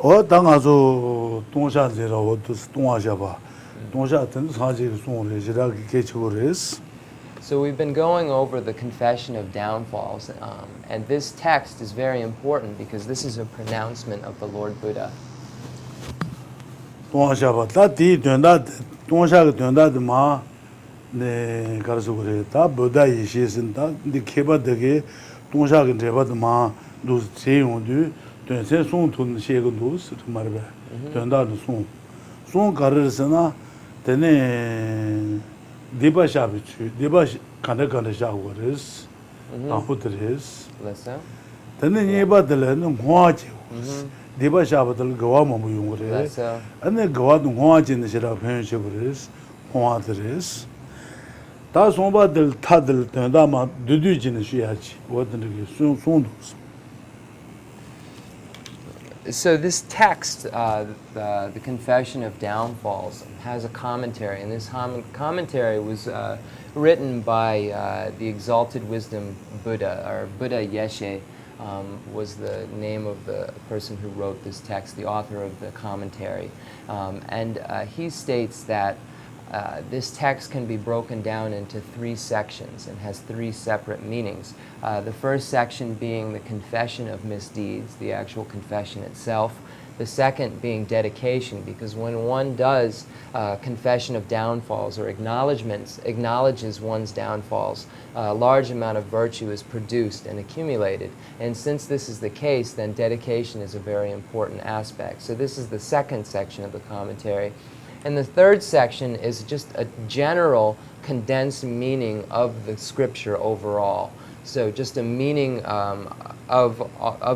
당아서 동샤제라고 동아샤바. 동샤든 사지 송을 지라기 개초레스. So we've been going over the confession of downfalls, and this text is very important because this is a pronouncement of the Lord Buddha. 동아샤바 다디 된다 동샤가 된다마 네 가르쳐 그랬다 보다 이시신다 네 개바되게 동샤가 되바도마 도 제용도 된세 송돈 시에고도 말바 된다도 송 가르르스나 되네 디바샤비추 디바시 간다간다 샤고르스 아후드레스 Listen. 되네 예바들은 뭐하지 디바샤바들 거와만 무용거래 안에 거와도 뭐하지는 시라 표현해버리스 뭐하드레스 다 송바들 타들 된다마 두두지는 쉬야지 어떤게 송도스. So this text, the Confession of Downfalls, has a commentary, and this commentary was written by the Exalted Wisdom Buddha, or Buddha Yeshe was the name of the person who wrote this text, the author of the commentary. And he states that this text can be broken down into three sections and has three separate meanings. The first section being the confession of misdeeds, the actual confession itself. The second being dedication, because when one does confession of downfalls or acknowledges one's downfalls, a large amount of virtue is produced and accumulated. And since this is the case, then dedication is a very important aspect. So this is the second section of the commentary. And the third section is just a general condensed meaning of the scripture overall. So just a meaning of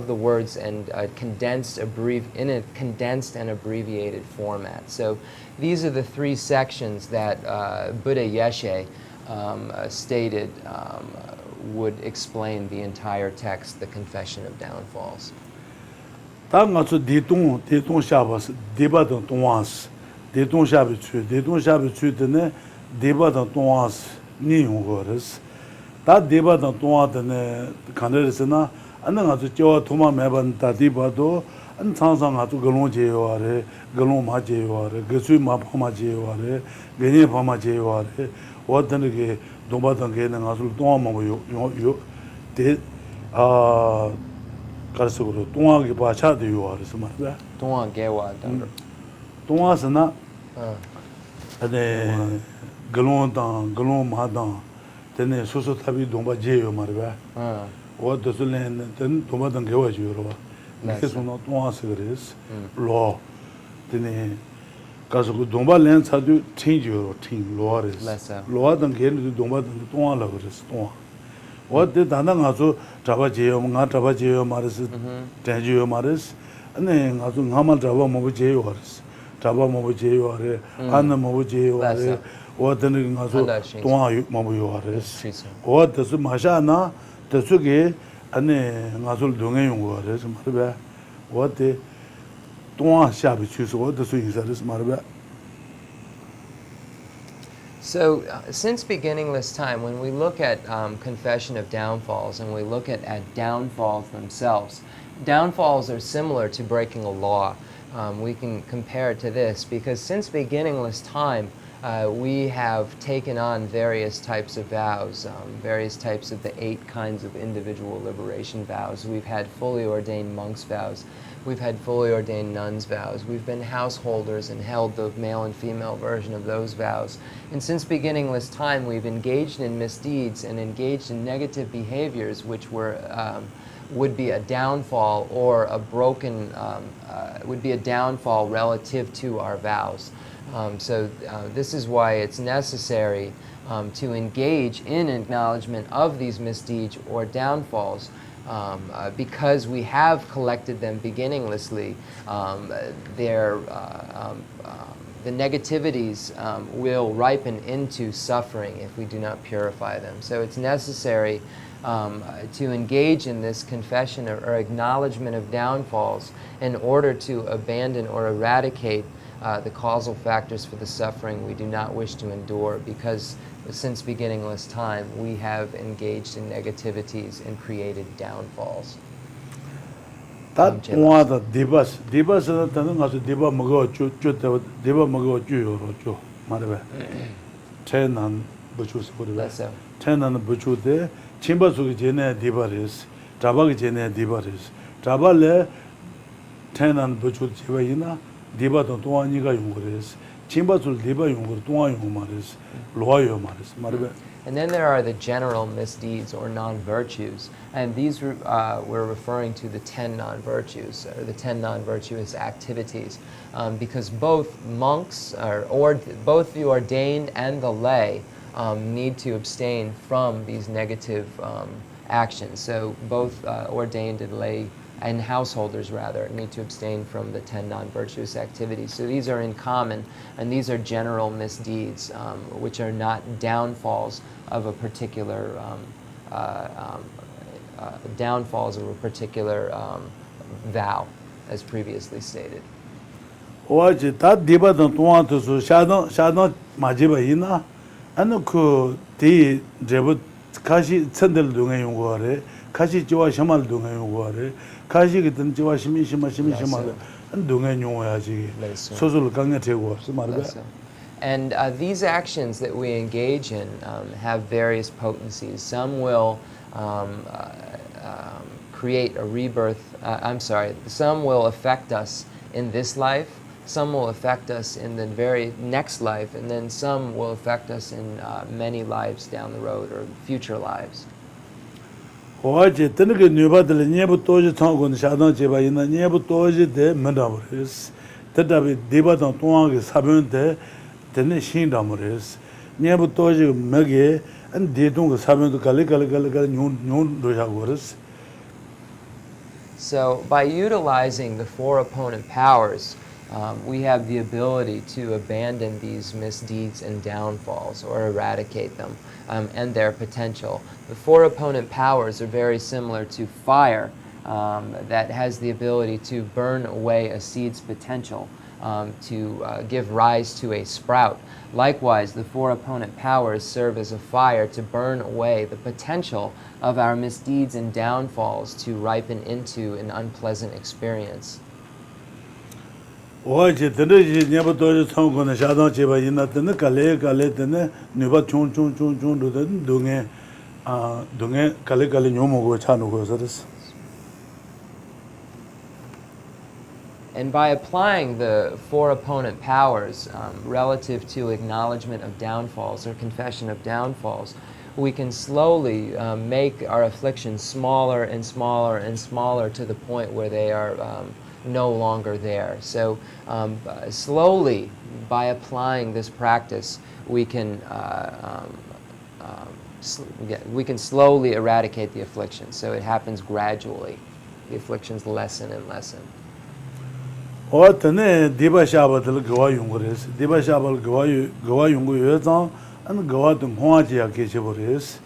the words and in a condensed and abbreviated format. So these are the three sections that Buddha Yeshe stated would explain the entire text, the Confession of Downfalls. 대동샤비추드네 데바다 동아스 니용거스 다 데바다 동아드네 간르스나 안는 아주 저 도마 매번 다디바도 안 상상 아주 글롱제요아레 글롱마제요아레 그수이 마파마제요아레 게니 파마제요아레 어떤게 도바던 게는 아주 동아마요 요요데아 가르스고로 동아게 바차도요아레스 말이야 동아게와다 동아스나 네 글롱당 글롱마당 되네 소소탑이 동바제요 말이야 어도슬렌 된 도마당 개와지요로 그래서 동아스 그랬어 로 되네 가서 그 동바렌 사도 체인지요 팅 로아레스 로아당 개는 동바당 동아라 그랬어 동아 어때 단당 가서 잡아제요 뭔가 잡아제요 말스 대지요 말스 아니 가서 가만 잡아 먹어제요 말스 잡아 먹어제요 아래 안나 먹어제요 아래 어떤 가서 동아 먹어요 아레스 어때서 마샤나 저쪽에 안에 가서 동해용 거라서 말이야 어때 동아 샤비 추서 어때서 인사를 말이야. So, since beginningless time, when we look at confession of downfalls and we look at downfalls themselves, downfalls are similar to breaking a law. We can compare it to this because since beginningless time, we have taken on various types of vows, various types of the 8 kinds of individual liberation vows. We've had fully ordained monks' vows. We've had fully ordained nuns' vows. We've been householders and held the male and female version of those vows. And since beginningless time, we've engaged in misdeeds and engaged in negative behaviors which were would be a downfall or a broken, would be a downfall relative to our vows. So this is why it's necessary to engage in acknowledgement of these misdeeds or downfalls because we have collected them beginninglessly. The negativities will ripen into suffering if we do not purify them. So it's necessary to engage in this confession or acknowledgement of downfalls in order to abandon or eradicate the causal factors for the suffering we do not wish to endure, because since beginningless time we have engaged in negativities and created downfalls. 다 동화다 디바스 다는 가서 디바 먹어 쭈쭈다 디바 먹어 쭈요로 쭈 말해 체난 부추스 버려 체난은 부추데 침바수기 전에 디바리스 자바기 전에 디바리스 자발레 체난 부추 지바이나 디바도 동안이가 용거레스 침바술 디바 용거 동안 용거 말레스 로아요 말레스 말해. And then there are the general misdeeds or non-virtues, and these we're referring to the 10 non-virtues, or the 10 non-virtuous activities, because both monks, or both the ordained and the lay, need to abstain from these negative actions. So both ordained and lay, and householders rather, need to abstain from the 10 non-virtuous activities. So these are in common, and these are general misdeeds, which are not downfalls of a particular vow, as previously stated. 오아지 다 디바던 동안도서 샤던 마지바이나 그 제부 가시 천들 동에 용거래 가시 지와 셔말 동에 용거래 가시 같은 지와 심심한 동에 용어야지 소소를 강에 되고 말이야. And these actions that we engage in have various potencies. Some will create a rebirth. Some will affect us in this life. Some will affect us in the very next life, and then some will affect us in many lives down the road or future lives. 오아지 뜨는게 뉘바들 녀부터지 통고는 샤던 제바이나 녀부터지 데 만다버스 때다비 디바던 통하게 사변데 되는 신담으로스 녀부터지 먹게 안 디동그 사변도 갈갈갈갈 뇽 도자고스. So by utilizing the four opponent powers, we have the ability to abandon these misdeeds and downfalls, or eradicate them and their potential. The four opponent powers are very similar to fire that has the ability to burn away a seed's potential, to give rise to a sprout. Likewise, the four opponent powers serve as a fire to burn away the potential of our misdeeds and downfalls to ripen into an unpleasant experience. 오아지 드르지 녀부터지 통고는 샤던 제바이나 뜨는 갈래 뜨는 뉘바 총총총총도 동에 동에 갈래 뇽먹고 차놓고 서스. And by applying the four opponent powers relative to acknowledgement of downfalls or confession of downfalls, we can slowly make our afflictions smaller and smaller and smaller to the point where they are no longer there. So slowly, by applying this practice, we can slowly eradicate the affliction. So it happens gradually. The afflictions lessen and lessen. 어때네 디바샤바들 거와 용거레스 디바샤발 거와 용거 여자 안 거와든 홍아지야 계셔버레스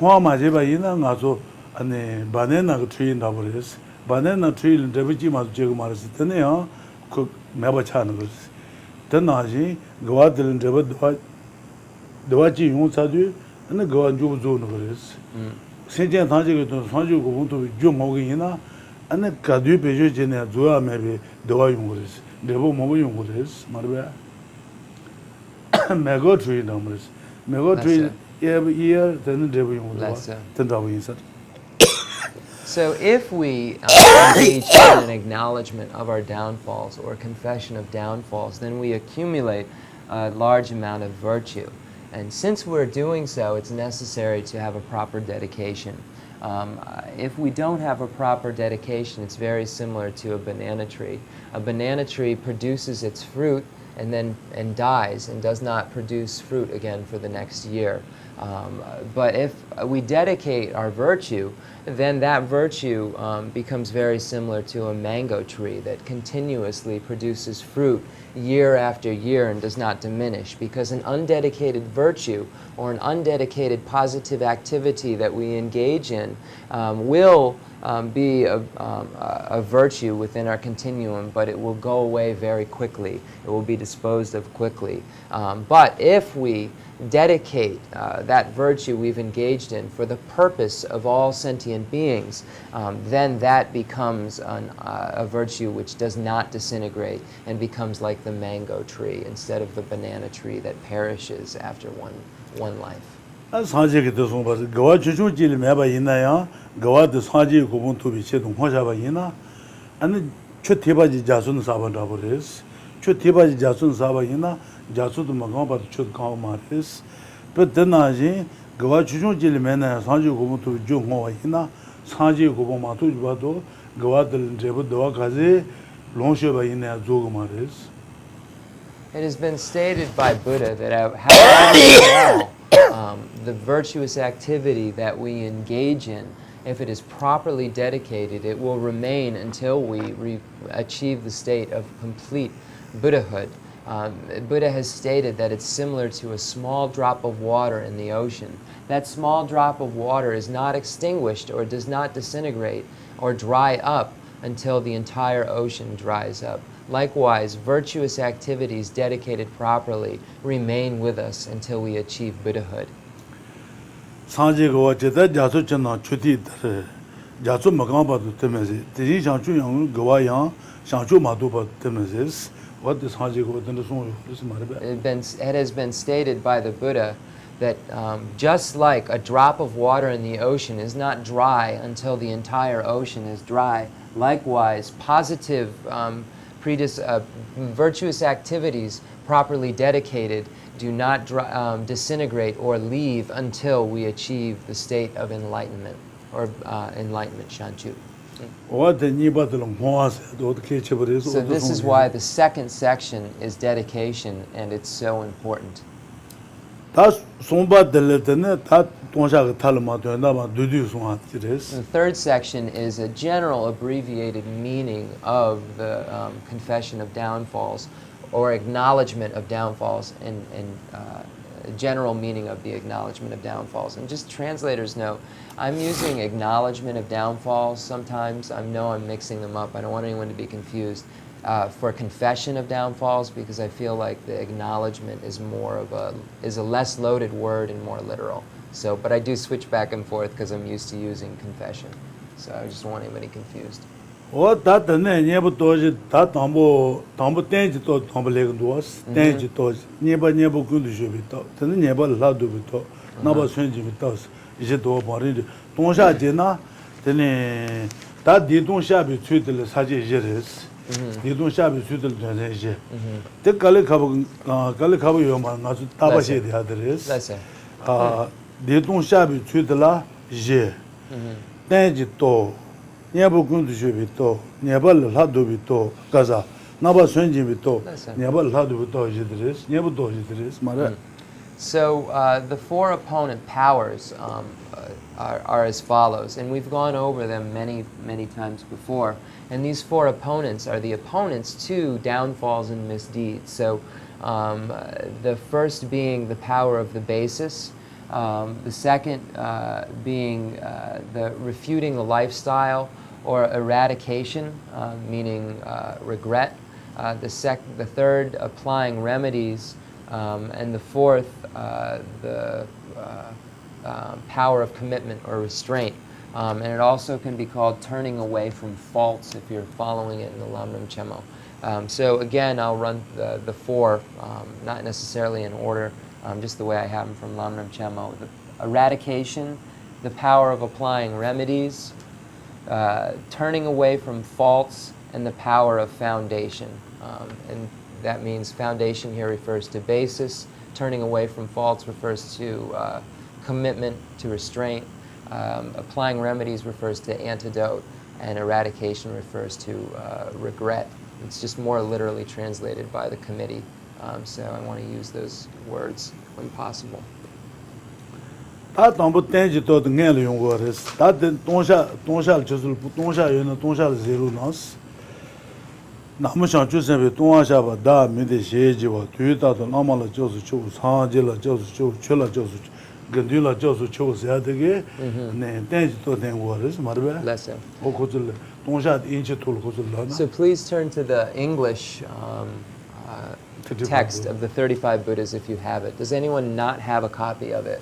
홍아 마제바 이나 가서 아니 바네나가 트윈다 버레스 바네나 트윈 데비지 마도 제가 말했을 때네요 그 매바 차는 거스 더나지 거와들은 데바 도와지 용사도 안 거와 주부 주는 거레스 세제 다지고 선주고 본도 좀 먹이나 ane kadu pejo jene zoa mebe dewa yungures debo mobo yungures marbe mego tree numbers mego tree year then debo yungures tendawo insat. So if we engage in an acknowledgement of our downfalls or confession of downfalls, then we accumulate a large amount of virtue. And since we're doing so, it's necessary to have a proper dedication. If we don't have a proper dedication, it's very similar to a banana tree. A banana tree produces its fruit and dies and does not produce fruit again for the next year. But if we dedicate our virtue, then that virtue becomes very similar to a mango tree that continuously produces fruit year after year and does not diminish, because an undedicated virtue or an undedicated positive activity that we engage in will be a virtue within our continuum, but it will go away very quickly. It will be disposed of quickly. But if we dedicate that virtue we've engaged in for the purpose of all sentient beings, then that becomes a virtue which does not disintegrate and becomes like the mango tree instead of the banana tree that perishes after one life. 상지게 되서 봐. 거와 주주질 매바 있나요? 거와도 상지 고분 투비 제동 호자바 있나? 아니 최대바지 자순 사반다 버리스. 최대바지 자순 사바 있나? 자수도 막아 봐도 첫 가오 말이스. 그때나지 거와 주주질 매나 상지 고분 투비 좀 호와 있나? 상지 고분 마투 봐도 거와들 제부도와 가지 롱셔바 있나 조고 말이스. It has been stated by Buddha that however the virtuous activity that we engage in, if it is properly dedicated, it will remain until we achieve the state of complete Buddhahood. Buddha has stated that it's similar to a small drop of water in the ocean. That small drop of water is not extinguished or does not disintegrate or dry up until the entire ocean dries up. Likewise, virtuous activities dedicated properly remain with us until we achieve Buddhahood. 상지고 제대 자수전나 추디들 자수 먹어봐도 되면서 대신 상주용 거와양 상주 마도바 되면서 what is 상지고 되는 송 무슨 말이야? It has been stated by the Buddha that just like a drop of water in the ocean is not dry until the entire ocean is dry, likewise, positive virtuous activities properly dedicated do not disintegrate or leave until we achieve the state of enlightenment or enlightenment shanchu. So this is why the second section is dedication, and it's so important. The third section is a general abbreviated meaning of the confession of downfalls, or acknowledgement of downfalls, and general meaning of the acknowledgement of downfalls. And just translators know, I'm using acknowledgement of downfalls sometimes. I know I'm mixing them up. I don't want anyone to be confused. For confession of downfalls, because I feel like the acknowledgement is a less loaded word and more literal. So, but I do switch back and forth because I'm used to using confession. So I just don't want anybody confused. So the four opponent powers are as follows, and we've gone over them many times before. And these four opponents are the opponents to downfalls and misdeeds. So the first being the power of the basis, the second being the refuting the lifestyle or eradication, meaning regret, the third applying remedies, and the fourth the power of commitment or restraint. And it also can be called turning away from faults if you're following it in the Lamrim Chemo. So again, I'll run the four, not necessarily in order, just the way I have them from Lamrim Chemo. The eradication, the power of applying remedies, turning away from faults, and the power of foundation. And that means foundation here refers to basis, turning away from faults refers to commitment, to restraint, applying remedies refers to antidote, and eradication refers to regret. It's just more literally translated by the committee, so I want to use those words when possible. So please turn to the English text of the 35 Buddhas if you have it. Does anyone not have a copy of it?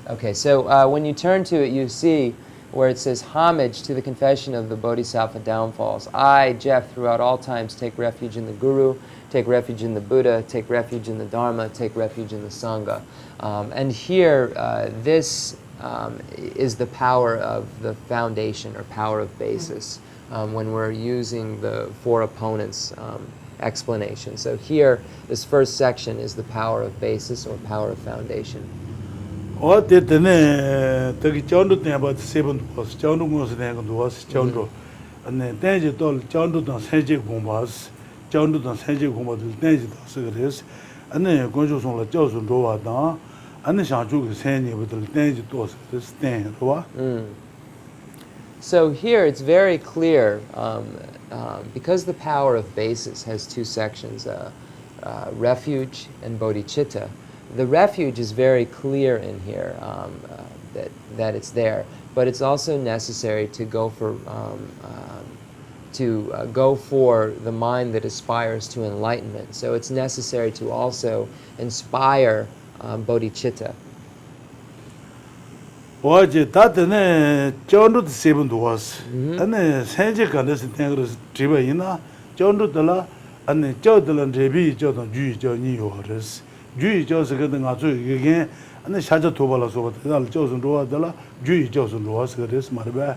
Okay, so when you turn to it, you see where it says homage to the confession of the Bodhisattva downfalls. I, Jeff, throughout all times, take refuge in the Guru, take refuge in the Buddha, take refuge in the Dharma, take refuge in the Sangha. And here, this is the power of the foundation or power of basis when we're using the four opponents explanation. So here, this first section is the power of basis or power of foundation. 되게 전도 때 about seven was 전도 공스 내가 도와서 전도 안에 대지 또 전도도 세제 공부스 전도도 세제 공부들 대지 또 그래서 안에 건조송을教授 도와다 안에 상주의 세니부터 대지 또 그래서 대와 So here it's very clear because the power of basis has two sections, refuge and bodhicitta. The refuge is very clear in here that it's there, but it's also necessary to go for the mind that aspires to enlightenment. So it's necessary to also inspire bodhicitta. 어제 다때네 전도도 세번도 왔어. 안에 세제 간데서 땡그서 집에이나 전도들라 안에 저들은 제비 저도 주의 저니요 그래서 주의 저서 그든 아주 이게 안에 샤자 도발라서 그달 저선 도와달라 주의 저선 도와서 그래서 말봐.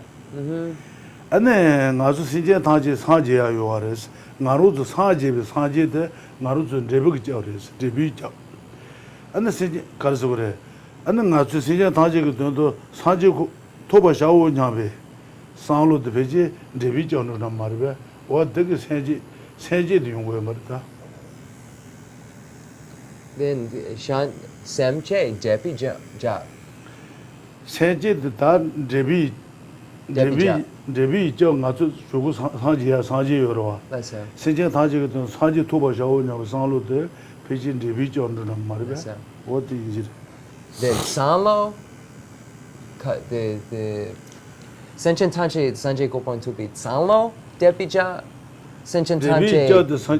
안에 아주 신제 다지 사제야요 그래서 나로도 사제데 나로도 제비가 저래서 제비 저 안에 신제 가서 그래. 안에 아주 신제 다지가 또 사제 토바 샤오 냐베 상로도 베지 제비 저는 말봐. 와 되게 세제도 용거야 말다. Then shan semche jepi ja. 세제 다 제비 저 아주 주고 사제여로. That's it. 세제 다지가 사제 토바 샤오 냐고 상로도 베지 제비 저는 말봐. What is it? The sanlo, the senchen tanche sanje gopon to be sanlo depija, senchen tanche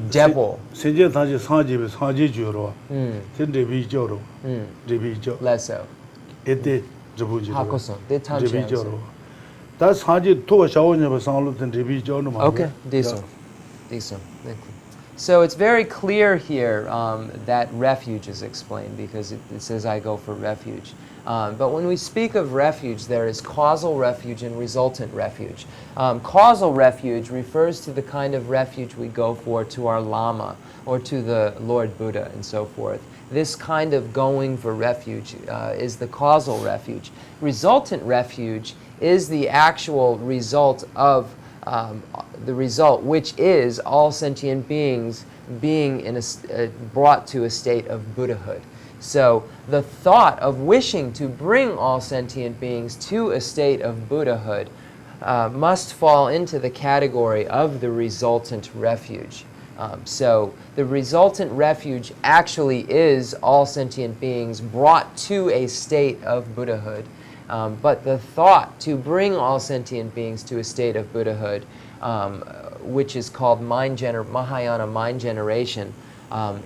debo. 세제 다지 사제 주로. 근데 저로. 제비 저. Lesso. 에데 저부지. Hakoson. The tanche. 제비 저로. 다 사제 토바 샤오 냐고 상로도 제비 저는 말봐. Okay, decent. Thank you. So it's very clear here that refuge is explained because it says I go for refuge. But when we speak of refuge, there is causal refuge and resultant refuge. Causal refuge refers to the kind of refuge we go for to our Lama or to the Lord Buddha and so forth. This kind of going for refuge is the causal refuge. Resultant refuge is the actual result of the result, which is all sentient beings being brought to a state of Buddhahood. So the thought of wishing to bring all sentient beings to a state of Buddhahood must fall into the category of the resultant refuge. So the resultant refuge actually is all sentient beings brought to a state of Buddhahood. But the thought to bring all sentient beings to a state of Buddhahood, which is called Mahayana mind generation,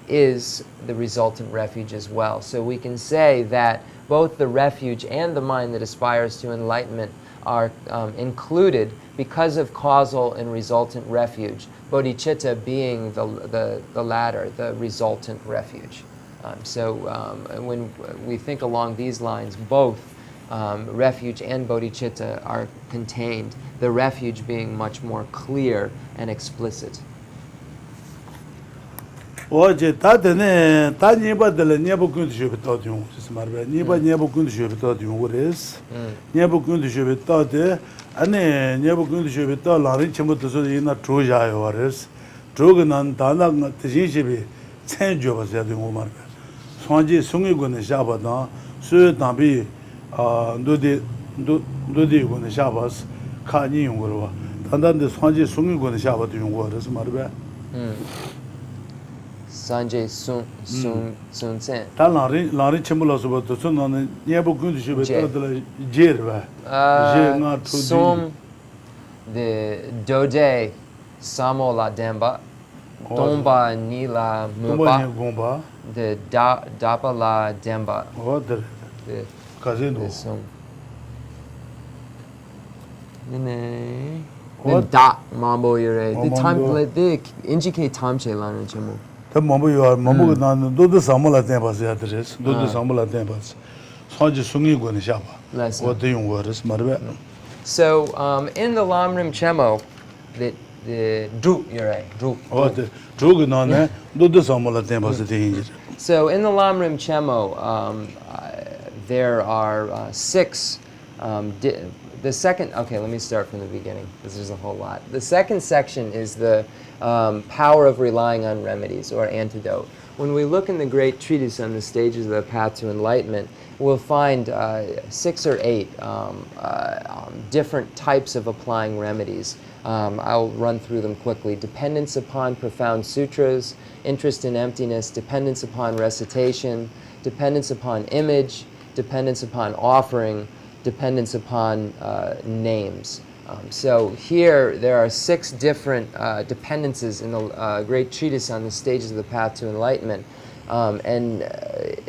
is the resultant refuge as well. So we can say that both the refuge and the mind that aspires to enlightenment are included because of causal and resultant refuge, bodhicitta being the latter, the resultant refuge. So when we think along these lines, both refuge and bodhicitta are contained, the refuge being much more clear and explicit. 어제 다데네 다니바들 녀복군 주베도 좀 말봐 녀복군 주베도 좀 그래서 녀복군 주베도데 안에 녀복군 주베도 라린 첨부터서 이나 조자요 그래서 조그난 다나 대신시비 천주버서 되고 말봐 손지 송이군의 샤바다 수담비 노디군의 샤바스 카니 용거로 단단데 손지 송이군의 샤바도 용거 그래서 말봐 Sanjay Sun Sen. Lari chembulaso bato so nane nyebo kundu shube tadala jerba. Sum the Dode Samo La Demba Tomba Nila Muba the Dapa La Demba. Kazendo. this song. Then What? da mambo yore. The time Mambo. they indicate time che lan chemo. The mambo you are mambo nan do the samala tempas address, do the samala tempas. Sanji sungi go ni shaba. Lesson. What the young words, marbe. So in the Lamrim Chemo, the dru yore dru. What the drug nan do the samala tempas the hinge. So in the Lamrim Chemo, there are 6. The second, okay, let me start from the beginning, because there's a whole lot. The second section is the power of relying on remedies, or antidote. When we look in the great treatise on the stages of the path to enlightenment, we'll find 6 or 8 different types of applying remedies. I'll run through them quickly. Dependence upon profound sutras, interest in emptiness, dependence upon recitation, dependence upon image, dependence upon offering, dependence upon names. So here there are 6 different dependences in the great treatise on the stages of the path to enlightenment. And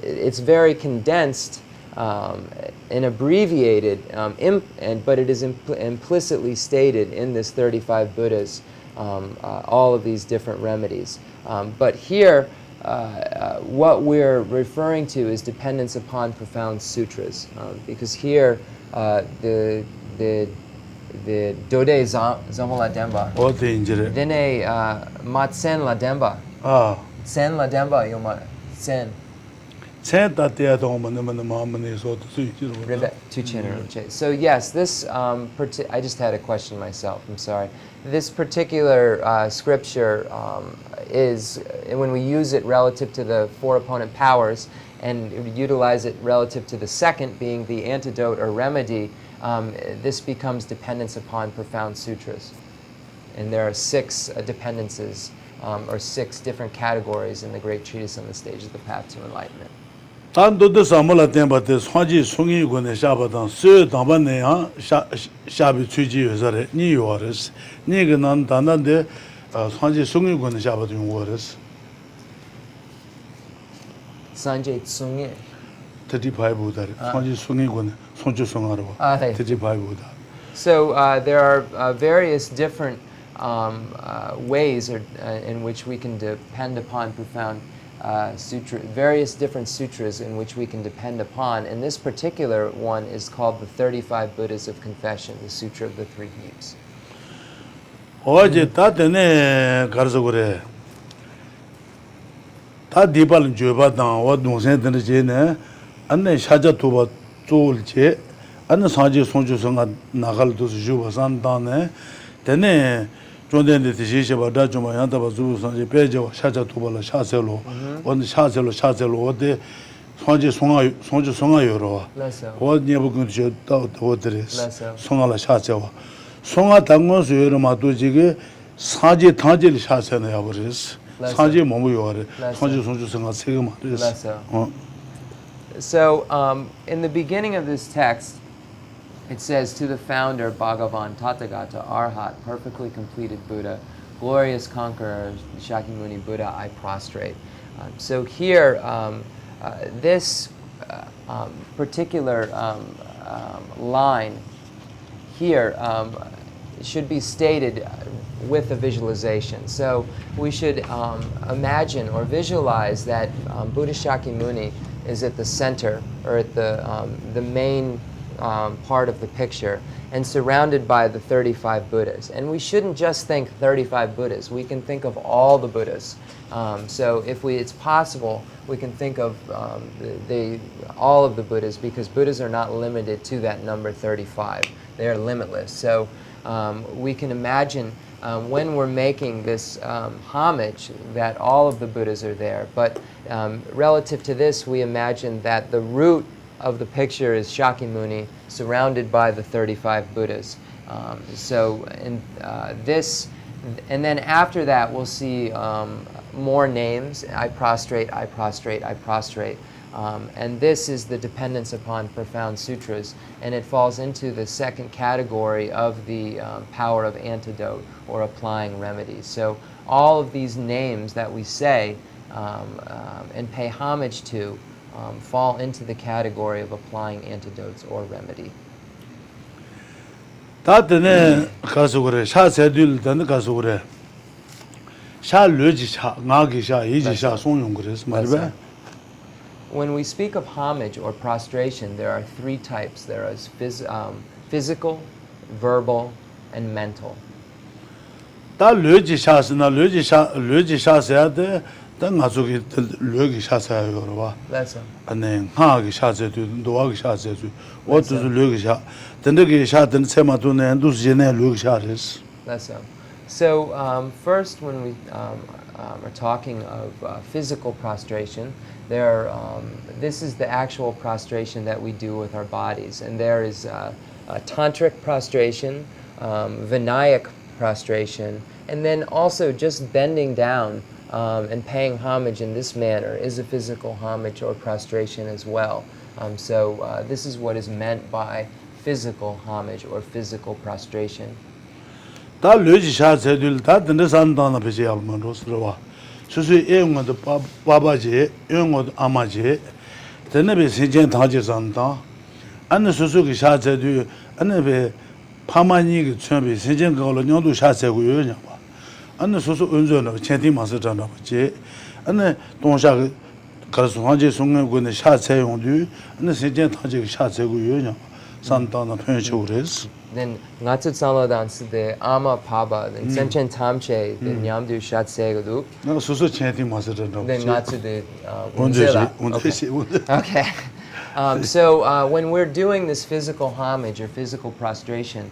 it's very condensed and abbreviated, but it is implicitly stated in this 35 Buddhas, all of these different remedies. But here, what we're referring to is dependence upon profound sutras, because here the Dode Zama la Demba, What the injury? Dene Matsen la Demba, Sen la Demba Yoma Sen. Said that they are the woman and the mom and so To Chenrezig. So yes, this I just had a question myself. I'm sorry. This particular scripture is, when we use it relative to the 4 opponent powers, and utilize it relative to the second being the antidote or remedy, this becomes dependence upon profound sutras. And there are 6 dependences, or 6 different categories in the great treatise on the stage of the path to enlightenment. Tan do the samala tempa the Swaji Sungi go ne shabadan, so Damane shabi Chuji Zare, New Yorkers, Niganan Dana de Swaji Sungi go ne shabadun waters. Sanjay Tsungye. 35 Buddha, Swaji Sungi go ne, Sonju Songaro, 35 Buddha. So there are various different ways in which we can depend upon profound various different sutras in which we can depend upon, and this particular one is called the 35 Buddhas of Confession, the Sutra of the Three Heaps. Oje tatene garzagore. Ta dipal joba dan wa dongsen den je ne anne shaja toba tol je anne saji sonju sanga nagal dos juba san dan ne tene Jonden de Tisha Bada Juma Yanta Bazu Sanji Pejo, Shaja Tubala Shaselo, on the Shaselo, the Sonja Songa Euro, what never going to doubt what there is, Songala Shaseva. Songa Tangos Matuji, Saji Tanjil Shasana Avaris, Saji Momu, Sonja Sonja Songa. So, in the beginning of this text, it says, to the founder, Bhagavan, Tathagata, Arhat, perfectly completed Buddha, glorious conqueror, Shakyamuni Buddha, I prostrate. So here, this particular line here should be stated with a visualization. So we should imagine or visualize that Buddha Shakyamuni is at the center, or at the main part of the picture, and surrounded by the 35 Buddhas. And we shouldn't just think 35 Buddhas. We can think of all the Buddhas. So if it's possible, we can think of all of the Buddhas, because Buddhas are not limited to that number 35. They are limitless. So we can imagine when we're making this homage that all of the Buddhas are there. But relative to this, we imagine that the root of the picture is Shakyamuni, surrounded by the 35 Buddhas. So in this, and then after that we'll see more names. I prostrate, I prostrate, I prostrate. And this is the dependence upon profound sutras, and it falls into the second category of the power of antidote, or applying remedies. So all of these names that we say and pay homage to fall into the category of applying antidotes or remedy. 다드네 가서 그래 샤세들 던 가서 그래 샤 르지 샤 나기 샤 이지 샤 송용 그래서 말이야. When we speak of homage or prostration, there are three types. There is physical, verbal, and mental. 다 르지 샤스나 르지 샤서야 돼. 다 가족이 르기 샤서야 그러봐. That's it. 아니 하기 샤세도 노하기 샤세도 어디서 르기 샤 된다기 샤든 세마도네 두지네 르기 샤레스. That's it. So first, when we are talking of physical prostration, this is the actual prostration that we do with our bodies. And there is tantric prostration, Vinayak prostration, and then also just bending down and paying homage in this manner is a physical homage or prostration as well. So this is what is meant by physical homage or physical prostration. 다 르지 샤세들 다 든데 산다나 베지 알만로스로와 수수 에응어도 바바지 에응어도 아마지 데네베 세젠 다지 산다 안네 수수기 샤세들 안네베 파마니기 쳔베 세젠 거로 녀도 샤세고 요냐 봐 안네 수수 은전어 첸티 마스잖아 버지 안네 동샤 가서 한제 송내고네 샤세용도 안네 세젠 다지 샤세고 요냐 산다나 편치오레스 Then ngatsu tsalodan de ama paba, then senchen tamche, then nyamdu shatsegadu. 나 수수 첸티 마스잖아 Then ngatsu de 운제시 Okay. So when we're doing this physical homage or physical prostration,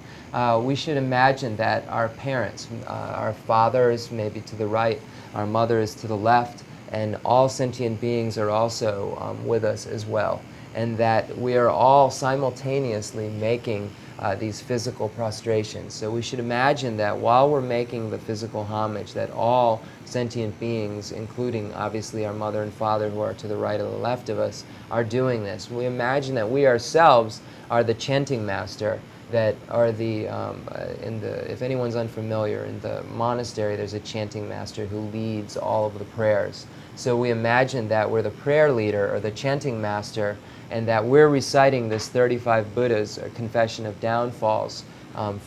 we should imagine that our parents, our father is maybe to the right, our mother is to the left, and all sentient beings are also with us as well. And that we are all simultaneously making these physical prostrations. So we should imagine that while we're making the physical homage, that all sentient beings, including obviously our mother and father who are to the right or the left of us, are doing this. We imagine that we ourselves are the chanting master, that are if anyone's unfamiliar, in the monastery there's a chanting master who leads all of the prayers. So we imagine that we're the prayer leader or the chanting master, and that we're reciting this 35 Buddhas, or confession of downfalls,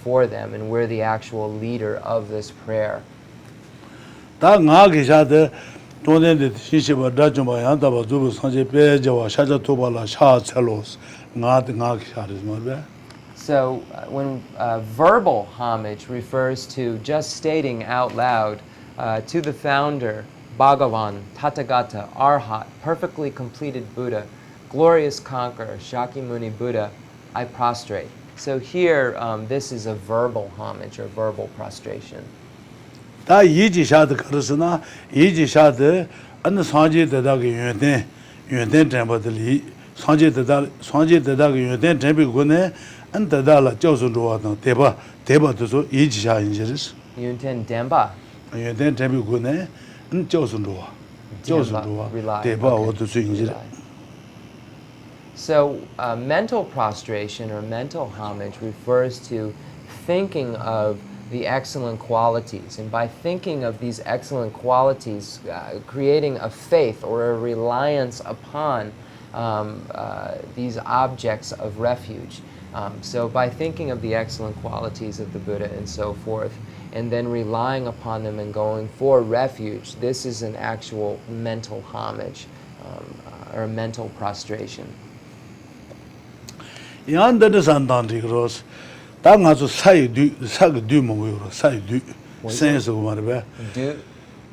for them, and we're the actual leader of this prayer. 다 나기 샤데 돈데 시시바 다좀바 양다바 주부 상제 배제와 샤자 토발라 샤첼로스 나기 샤르스 말베. So when verbal homage refers to just stating out loud to the founder, Bhagavan, Tathagata, Arhat, perfectly completed Buddha, glorious conqueror, Shakyamuni Buddha, I prostrate. So here, this is a verbal homage or verbal prostration. 다 이지 샤드 그러스나 이지 샤드 안 상제 대다게 연된 템버들이 상제 대다게 연된 템비고네 안 대다라 교수 좋아도 대바도서 이지 샤 인지스 Yunten Demba. 연된 템비고네 안 교수 좋아 대바 어도서 인지라. So mental prostration or mental homage refers to thinking of the excellent qualities, and by thinking of these excellent qualities, creating a faith or a reliance upon these objects of refuge. So by thinking of the excellent qualities of the Buddha and so forth, and then relying upon them and going for refuge, this is an actual mental homage or mental prostration. 양한데는 산단디 그러스 당아서 사이드 뭐요 사이드 센스 말베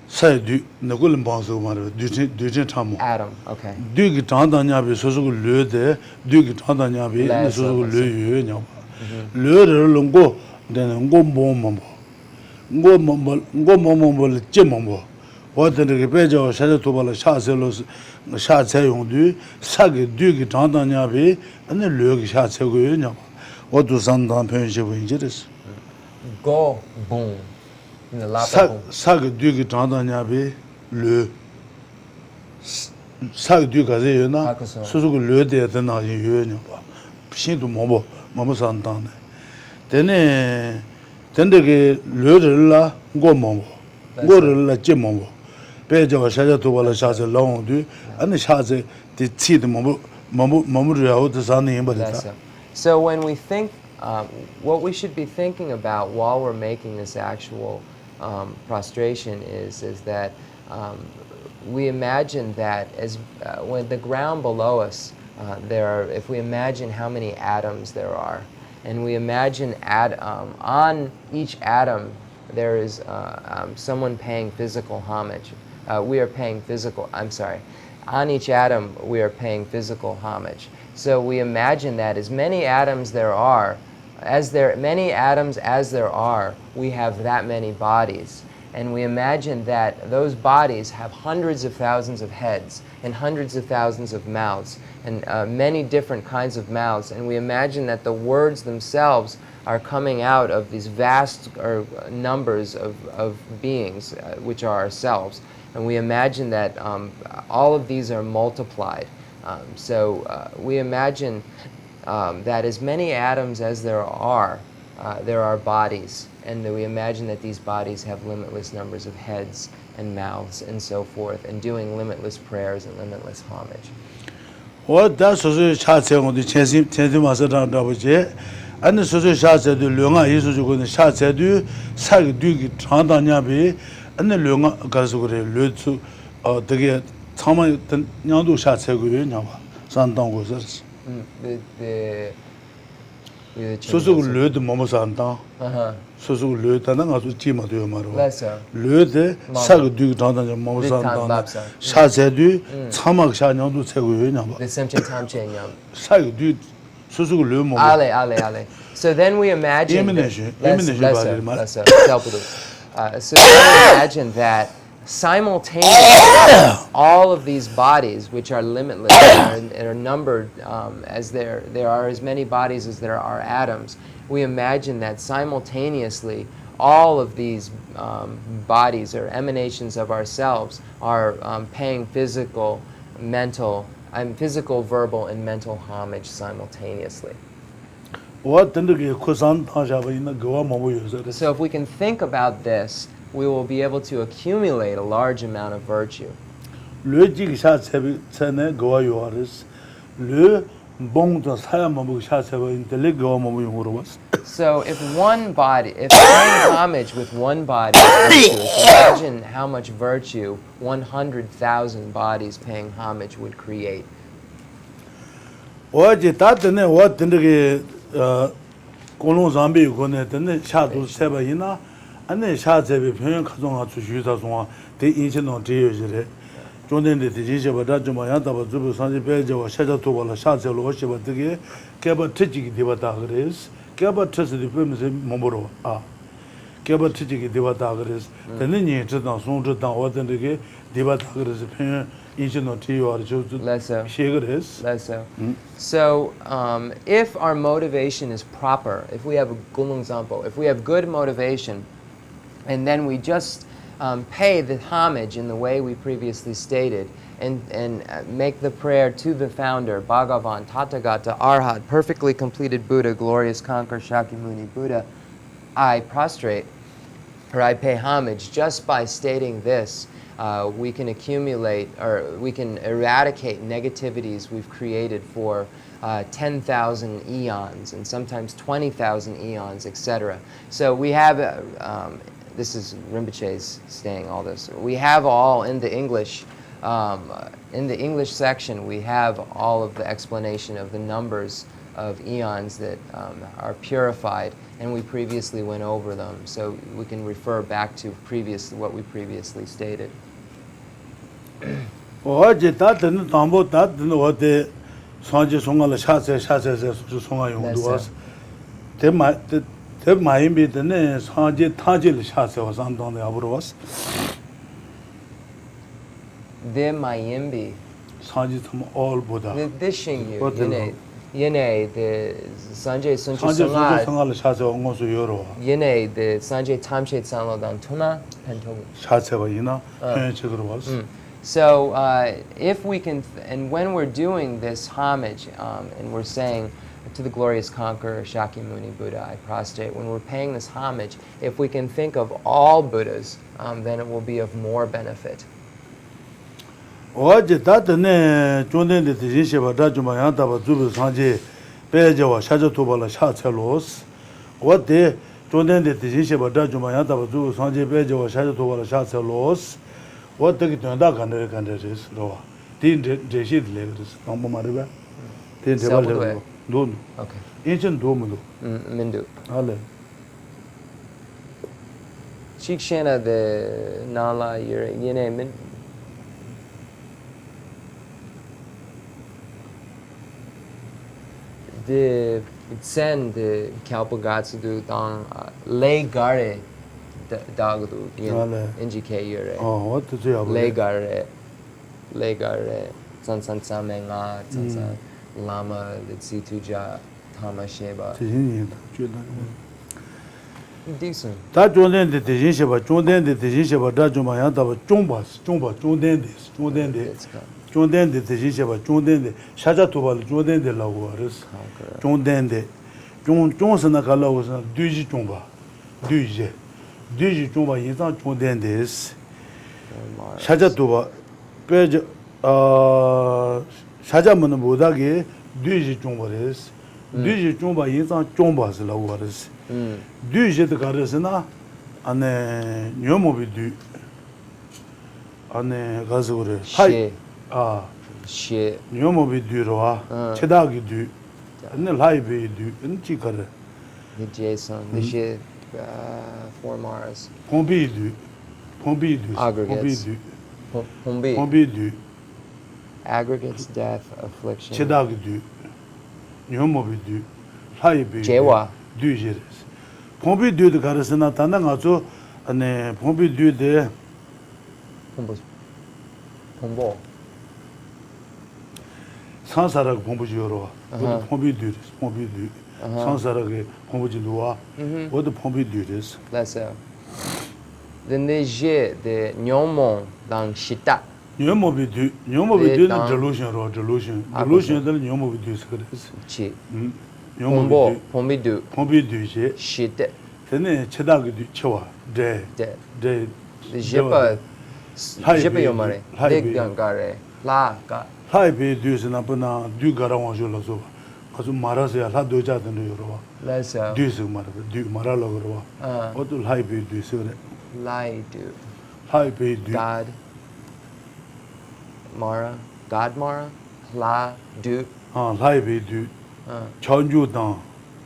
사이드 너굴은 방서 말베 뒤진 참모 Adam, okay. 뒤기 단단냐비 소속을 뢰데 뒤기 단단냐비 소속을 뢰요 뢰를 longo 되는 거 뭐뭐 찌뭐 어떤게 배저 샤자 도발라 샤셀로스 샤체용도 사게 뒤기 단단냐비 안에 뢰기 샤체고요 어두 산단 편집을 인지르스 Go boom. In the lapa 사게 뒤기 단단냐비 뢰 사게 뒤가세요나 수수고 뢰대야 되나 요요 봐 신도 뭐뭐 산단네 되네 된데게 뢰를라 거 뭐뭐 거를라 찌뭐 배저 샤자 도발라 샤자 롱도 아니 샤제 디치드 마무르야오 드산이 임바다 So when we think, what we should be thinking about while we're making this actual prostration is that we imagine that as when the ground below us, if we imagine how many atoms there are, and we imagine on each atom there is someone paying physical homage. We are paying physical, I'm sorry, on each atom we are paying physical homage. So we imagine that as many atoms there are, many atoms as there are, we have that many bodies. And we imagine that those bodies have hundreds of thousands of heads and hundreds of thousands of mouths and many different kinds of mouths. And we imagine that the words themselves are coming out of these vast numbers of beings, which are ourselves. And we imagine that all of these are multiplied. So we imagine that as many atoms as there are bodies, and we imagine that these bodies have limitless numbers of heads and mouths and so forth, and doing limitless prayers and limitless homage. What does the chat on the Chenrezig master Dabuje? And the social chat said the Lunga is going to chat said you, Sag Duke Trandanyabi, and the Lunga Gazure Lutu or the get Tama Yandu chat Segu Nava, Sandan was Susu Lud Momosanta, Susu Lutan as Chima do Maro. Lude, Sag Duke Tandan Momosanta, Shazedu, Tamak Shanyandu Segu Nava. The Semche Tamche Yam. Sag Duke Susu Lumo. Ale. So then we imagine. So then we imagine that simultaneously, all of these bodies, which are limitless and are numbered as there are as many bodies as there are atoms, we imagine that simultaneously all of these bodies or emanations of ourselves are paying physical, verbal, and mental homage simultaneously. So if we can think about this, we will be able to accumulate a large amount of virtue. So if paying homage with one body is virtuous, imagine how much virtue 100,000 bodies paying homage would create. 안에 샤제비 평양 가정아 주시다송아 대인신노 대여지래 존된데 대지셔바다 좀 야다바 주부 산지 배저와 샤자토발라 샤제로 오시바 되게 개바 트지기 되바다 그래스 개바 트스디 뱀세 몸보로 개바 트지기 되바다 그래스 되는니 저당 송저당 어떤데게 되바다 그래서 평양 인신노 대여와 저 시그레스 So if our motivation is proper, if we have a gunung zampo, if we have good motivation, and then we just pay the homage in the way we previously stated, and make the prayer to the founder, Bhagavan, Tathagata, Arhat, perfectly completed Buddha, glorious conqueror, Shakyamuni Buddha, I prostrate, or I pay homage. Just by stating this, we can accumulate, or we can eradicate negativities we've created for 10,000 eons, and sometimes 20,000 eons, etc. So we have this is Rinpoche's saying all this. We have all in the English section, we have all of the explanation of the numbers of eons that are purified, and we previously went over them, so we can refer back to what we previously stated. The Mayimbi. All Buddha. The Shingyu. Yene, the Sanjay Sunchi Songa. Yene, the Sanjay Tamshet Sanlo Dan Tuna Pentogu. So if we can, and when we're doing this homage, and we're saying to the glorious conqueror Shakyamuni Buddha, I prostrate, when we're paying this homage, if we can think of all Buddhas, then it will be of more benefit. 어제 다드네 존데데 디신시바 다주마 양다바 주부 상제 배제와 샤저 도발라 샤첼로스 어데 존데데 디신시바 다주마 양다바 주부 상제 배제와 샤저 도발라 샤첼로스 어떻게 된다 간데레스 로와 딘 제시들레스 너무 말이야 딘 제발레 논 Okay. 인천 도문도 Mindu. 알레 Shikshana the Nala Yene Min. The Sen the Kalpagatsu Dang Lay Gare Dagadu NGK Yure. 어떻게 해야 Lay Gare Sansan Samenga Sansan Lama Litsituja Tamasheba. Decent. 다 존데데 디신시바 존데데 디신시바 다주마 양다바 존데데 디신시바 존데데 샤자 도발 존데데 라고 하르스 존데데 존스나 갈라고서 뒤지 존바 뒤지 존바 인상 존데데스 샤자 도바 빼저 샤자문은 못하게 뒤지 존바레스 뒤지 존바 인상 존바스라고 하르스 뒤지도 가르스나 안에 녀모비뒤 안에 가서 그래 하이 Shit. 녀모비뒤로와 체다기뒤 안에 라이비뒤 은지 가르 The Jason. The shit. 4 Mars. 폼비뒤 Aggregates. 폼비뒤 Aggregates, death, affliction. 체다기뒤 녀모비뒤 라이비 Jewa. 뒤지레스 폼비뒤도 가르스나 단당 아주 안에 폼비뒤데 Pombo. 산사라고 폼부지요로 폼비뒤 산사라게 폼부지도와 모두 폼비뒤레스 That's so. Then the je, the nyomon dang shita. 녀모비뒤는 delusion들 녀모비뒤스 그래스 Chi. Pombo. Pombidu. 폼비뒤제 Shit. 되네 체다기뒤 쳐와 데 The jipa. Jipa yomare. Leg gangare. La ga. 하이비뒤스나 보나 뒤가라고 줄러서 가서 말아서야 다 도자든 요로 That's so. 뒤스 말아 뒤 말하려고 그러와 어떤 하이비뒤스 그래 Lie do. 하이비뒤 God. Mara. God Mara. La do. 하이비뒤 전주당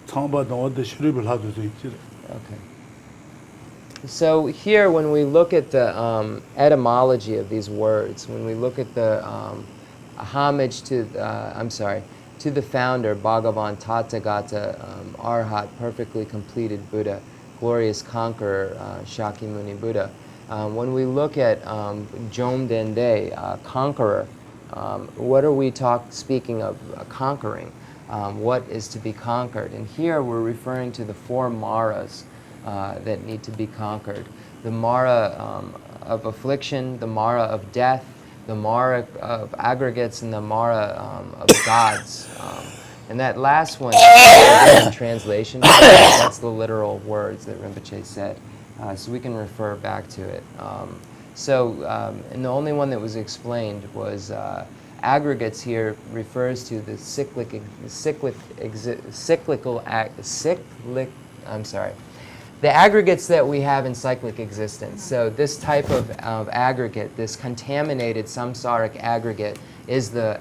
창바당 어디 수립을 하도 있지 Okay. So here, when we look at the etymology of these words, when we look at the homage to, to the founder, Bhagavan Tathagata, Arhat, perfectly completed Buddha, glorious conqueror, Shakyamuni Buddha. When we look at Jomdende, conqueror, what are we speaking of conquering? What is to be conquered? And here we're referring to the 4 maras that need to be conquered. The mara of affliction, the mara of death, the mara of aggregates, and the mara of gods. And that last one is in translation. That's the literal words that Rinpoche said. So we can refer back to it. And the only one that was explained was aggregates here refers to the the aggregates that we have in cyclic existence. So this type of aggregate, this contaminated samsaric aggregate, is the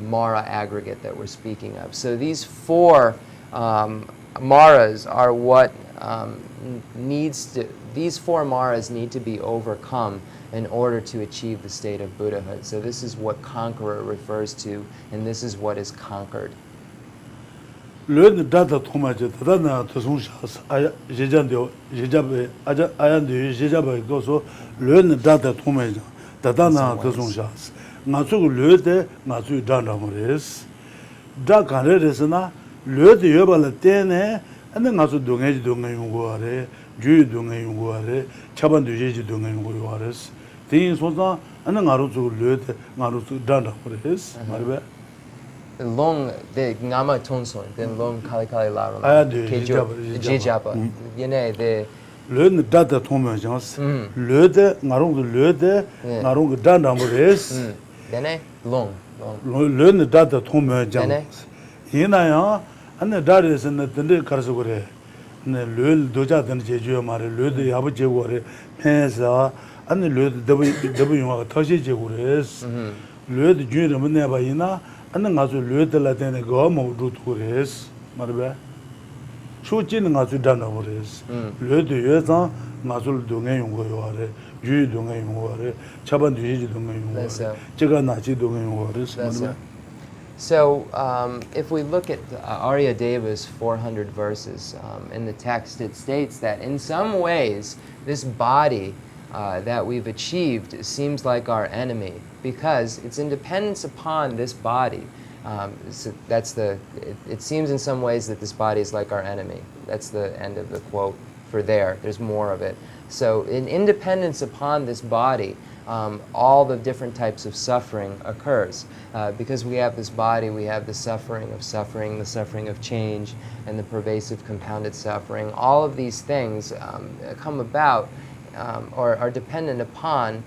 Mara aggregate that we're speaking of. So these 4 Maras are what these 4 Maras need to be overcome in order to achieve the state of Buddhahood. So this is what conqueror refers to, and this is what is conquered. 르는 다다 토마제 다다나 토송샤스 아야 제잔데오 제자베 아자 아얀데 제자베 도서 르는 다다 토마제 다다나 토송샤스 나츠고 르데 나츠 단다모레스 다가레레스나 르데 여발레 테네 안데 나츠 동에지 동에 용고아레 주유 동에 용고아레 차반도 제지 동에 용고아레스 딘 소자 안데 나루츠 르데 나루츠 단다모레스 말베 long the ngama tonson then long kali laram kejo jejapa yene the le data tomo jans le de ngarong le de ngarong danda mores Dene? Long. 르는 다다 통매장 네네. 이나야 안에 다르스는 든데 가서 그래 네 르를 도자든 제주어 말에 르도 야부 제고래 펜사 안에 르도 더부 용화가 터시 제고래스 르도 주의를 내봐 이나 안에 가서 르들라 되는 거 모두 그래스 말봐 쇼지는 가서 다나 그래스 르도 여자 가서 동에 용거요 아래 유 동에 용거래 차반 뒤지 동에 용거래 제가 나지 동에 용거래스 말봐 So, if we look at Arya Deva's 400 verses in the text, it states that in some ways, this body that we've achieved seems like our enemy because its independence upon this body. So it seems in some ways that this body is like our enemy. That's the end of the quote for there. There's more of it. So, in independence upon this body, all the different types of suffering occurs. Because we have this body, we have the suffering, the suffering of change, and the pervasive compounded suffering. All of these things come about or are dependent upon,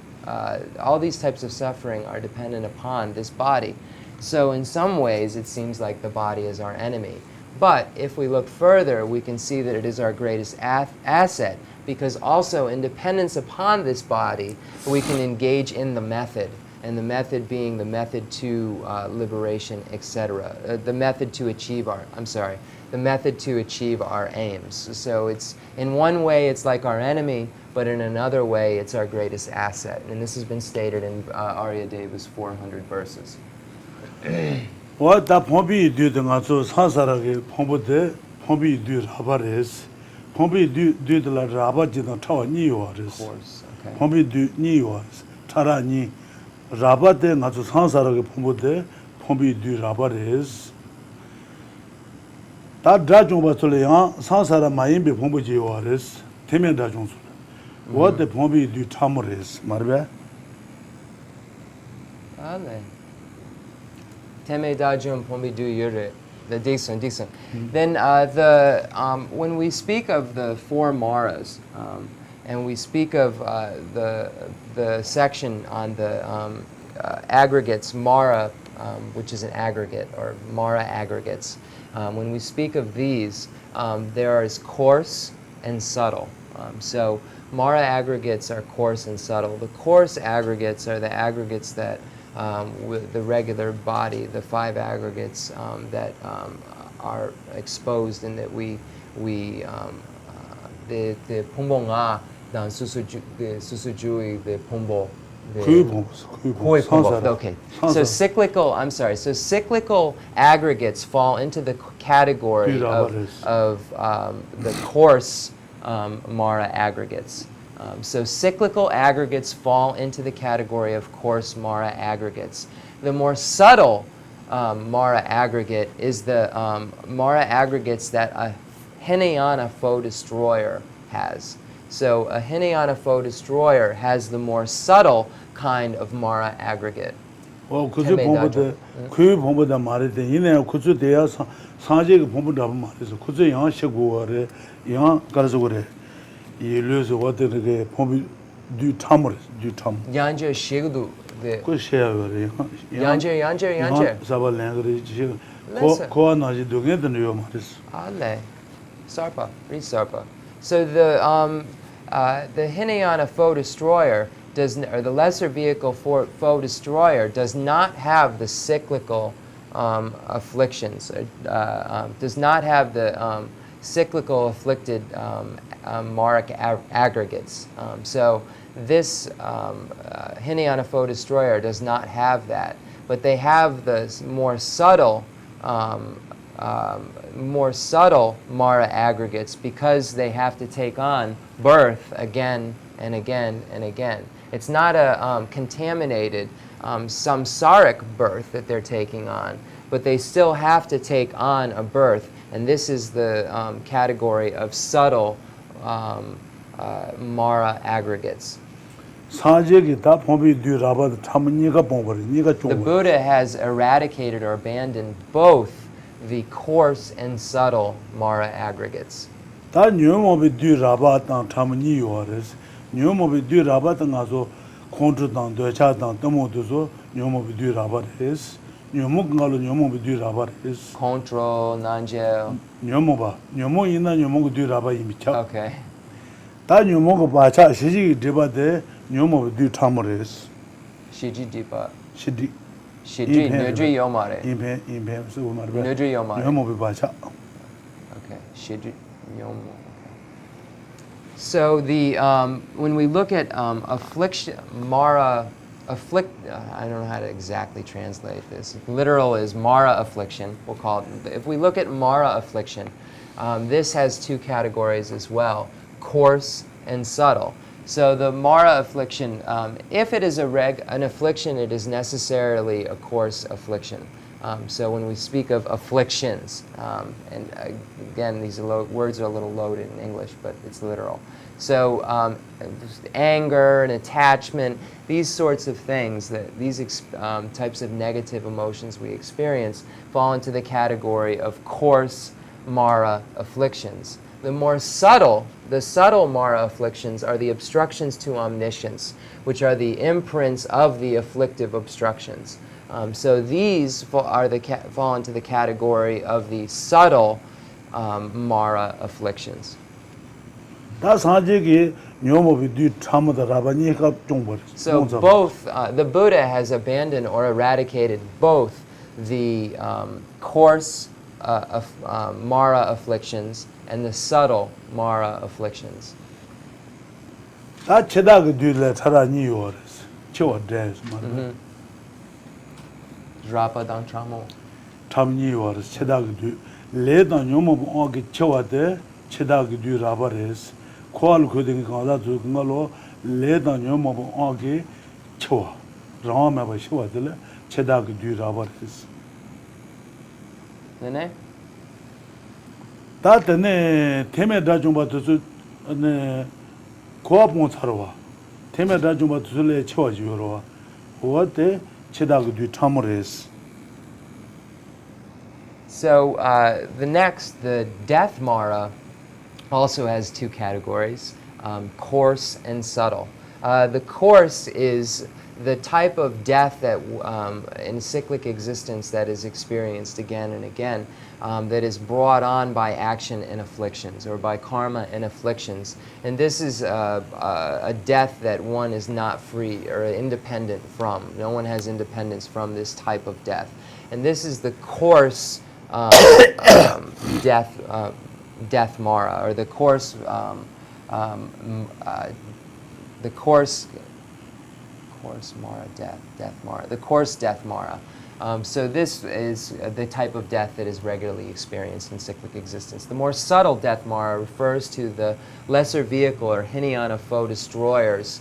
all these types of suffering are dependent upon this body. So in some ways, it seems like the body is our enemy. But if we look further, we can see that it is our greatest asset, because also in dependence upon this body, we can engage in the method, and the method being the method to liberation, etc. The method to achieve the method to achieve our aims. So it's, in one way, it's like our enemy, but in another way, it's our greatest asset. And this has been stated in Arya Deva's 400 verses. 와다 폼비 뒤등아서 사사라게 폼보데 폼비 뒤 라바레스 폼비 뒤들라 라바지도 타와 니요아레스 폼비 뒤 니요아레스 타라니 라바데 나서 사사라게 폼보데 폼비 뒤 라바레스 다 다종바솔레야 사사라 마임비 폼보지요아레스 대면 다종소 와데 폼비 뒤 타모레스 말베 아네 Teme dajum pombidu yure, the decent. Then when we speak of the four maras, and we speak of the section on the aggregates, mara, which is an aggregate, or mara aggregates, when we speak of these, there is coarse and subtle. So mara aggregates are coarse and subtle. The coarse aggregates are the aggregates that with the regular body, the five aggregates that are exposed, and that we the pumbo nga dan susujui the pumbo okay. So cyclical aggregates fall into the category of the coarse mara aggregates. So cyclical aggregates fall into the category of coarse mara aggregates. The more subtle mara aggregate is the mara aggregates that a Hinayana foe destroyer has. So a Hinayana foe destroyer has the more subtle kind of mara aggregate. 그저 본보다 그 본보다 말이데 이내 그저 대야 사제가 본보다 말해서 그저 양식고래 양 가서 그래. 이르서 와드르게 폼비 두 탐을 두 탐. 양제 시그도 네. 그 셰어리. 양제. 사발랭그리 지. 코아나지 동에든 요 말이스. 알레. Sarpa, read Sarpa. So the Hinayana foe destroyer or the lesser vehicle foe destroyer does not have the cyclical afflictions. Does not have the cyclical afflicted maric aggregates. So this Hinayana foe destroyer does not have that, but they have the more subtle mara aggregates, because they have to take on birth again and again and again. It's not a contaminated samsaric birth that they're taking on, but they still have to take on a birth. And this is the category of subtle mara aggregates. The Buddha has eradicated or abandoned both the coarse and subtle mara aggregates. control the chat down Tomotozo, Yomo Vidu Rabaris, Yomukalo Yomo Vidu Rabaris, Control, Nanjel. Yomoba, Yomo Ina Yomo Vidu Rabba Imicha. Okay. That Yomo Bacha, Shiji Deba de Yomo Vidu Tamaris. Shiji Dipa. Shidi. Shiji, Nudri Yomare. Impem, so Nudri Yomare. Yomo Bacha. Okay. Shiji Yomo. So the when we look at affliction, Mara afflict. I don't know how to exactly translate this. Literal is Mara affliction. We'll call it. If we look at Mara affliction, this has two categories as well: coarse and subtle. So the Mara affliction, if it is an affliction, it is necessarily a coarse affliction. So when we speak of afflictions, and again, these words are a little loaded in English, but it's literal. So anger and attachment, these sorts of things, these types of negative emotions we experience fall into the category of coarse Mara afflictions. The subtle Mara afflictions are the obstructions to omniscience, which are the imprints of the afflictive obstructions. So these fall into the category of the subtle Mara afflictions. That's how you do trauma the Rabani. So both, the Buddha has abandoned or eradicated both the coarse Mara afflictions and the subtle Mara afflictions. That Chedag do let Harani yours. Chewa dance, man. Drapa dan tramo. Tamni yours, Chedag do. Led on Yomo Ogi Chewa de, Chedag do Rabares. Call coding Kala to Malo, led on Yomo Ogi Chewa. Rama by Chewa de Chedag do Rabares. Nene? That Teme Dajumba to Co-op Montarawa. Teme Dajumba to Le Chewa Juro. What the Chedag do Tamores. So the next, the death Mara, also has two categories, coarse and subtle. The coarse is the type of death that in cyclic existence that is experienced again and again, that is brought on by action and afflictions, or by karma and afflictions. And this is a death that one is not free or independent from. No one has independence from this type of death. And this is the coarse death Mara, or the coarse Mara, death Mara, the coarse death Mara. So this is the type of death that is regularly experienced in cyclic existence. The more subtle death Mara refers to the lesser vehicle or Hinayana foe destroyers,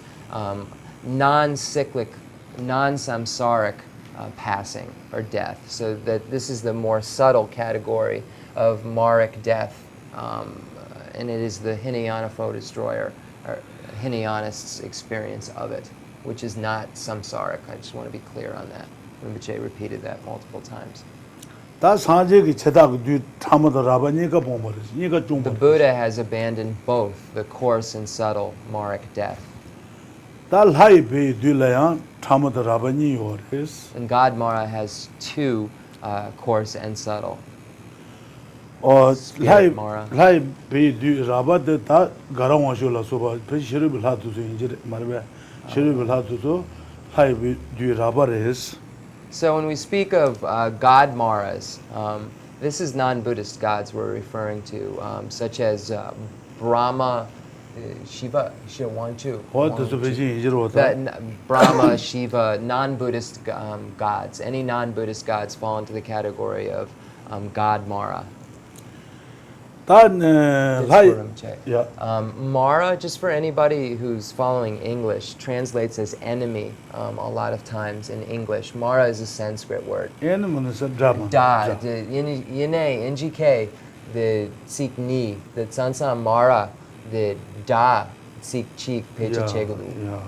non-cyclic, non-samsaric passing or death. So that this is the more subtle category of Maric death, and it is the Hinayana foe destroyer, or Hinayanist's experience of it, which is not samsaric. I just want to be clear on that. Rinpoche repeated that multiple times. The Buddha has abandoned both the coarse and subtle Maric death. And God Mara has two, coarse and subtle. Spirit Mara. So when we speak of God Maras, this is non-Buddhist gods we're referring to, such as Brahma, Shiva, Wanchu. Brahma, Shiva, non-Buddhist gods. Any non-Buddhist gods fall into the category of God Mara. Mara, just for anybody who's following English, translates as enemy a lot of times in English. Mara is a Sanskrit word. Da, the yine, NGK, the sik ni, the sansa Mara, the da, sik chik, pecha chegulu.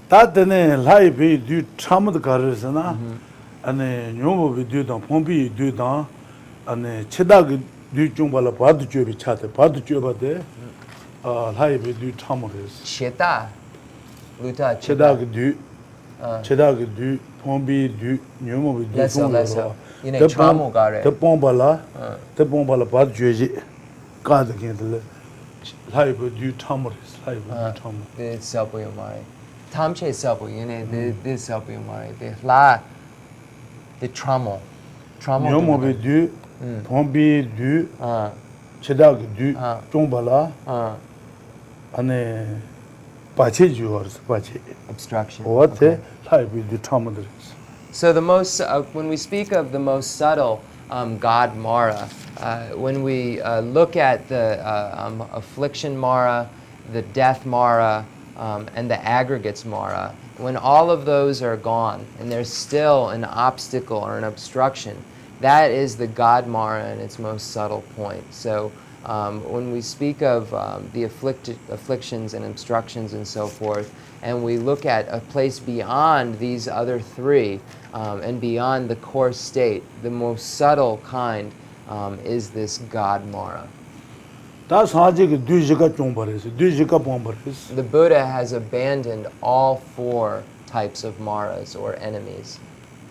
That lai be do trauma the carisana, and Yomo be do down, Pompi do down. And Chedag do Jumbala Padu Jobi Chat, Padu Joba de Haibe do Tamoris. Cheta. Luta Cheda chida. du, cheda du, pombi du, nyomo du Lesso, song lesso. Yine tramu gare. te pombala bad juji, God again the live du tamoris, live du tamor. The sabu yomari. Tamche sabu, yine the sabu yomari. The la, the tramu. Tramu. Nyomo du, pombi du, cheda du, tombala, ane pache juars, pache. Obstruction. What Okay. live du tamoris. So the most, when we speak of the most subtle God Mara, when we look at the affliction Mara, the death Mara, and the aggregates Mara, when all of those are gone and there's still an obstacle or an obstruction, that is the God Mara in its most subtle point. So when we speak of the afflictions and obstructions and so forth, and we look at a place beyond these other three and beyond the core state, the most subtle kind is this God Mara. Das hajik dujika chombaris, dujika bombaris. The Buddha has abandoned all four types of Maras or enemies.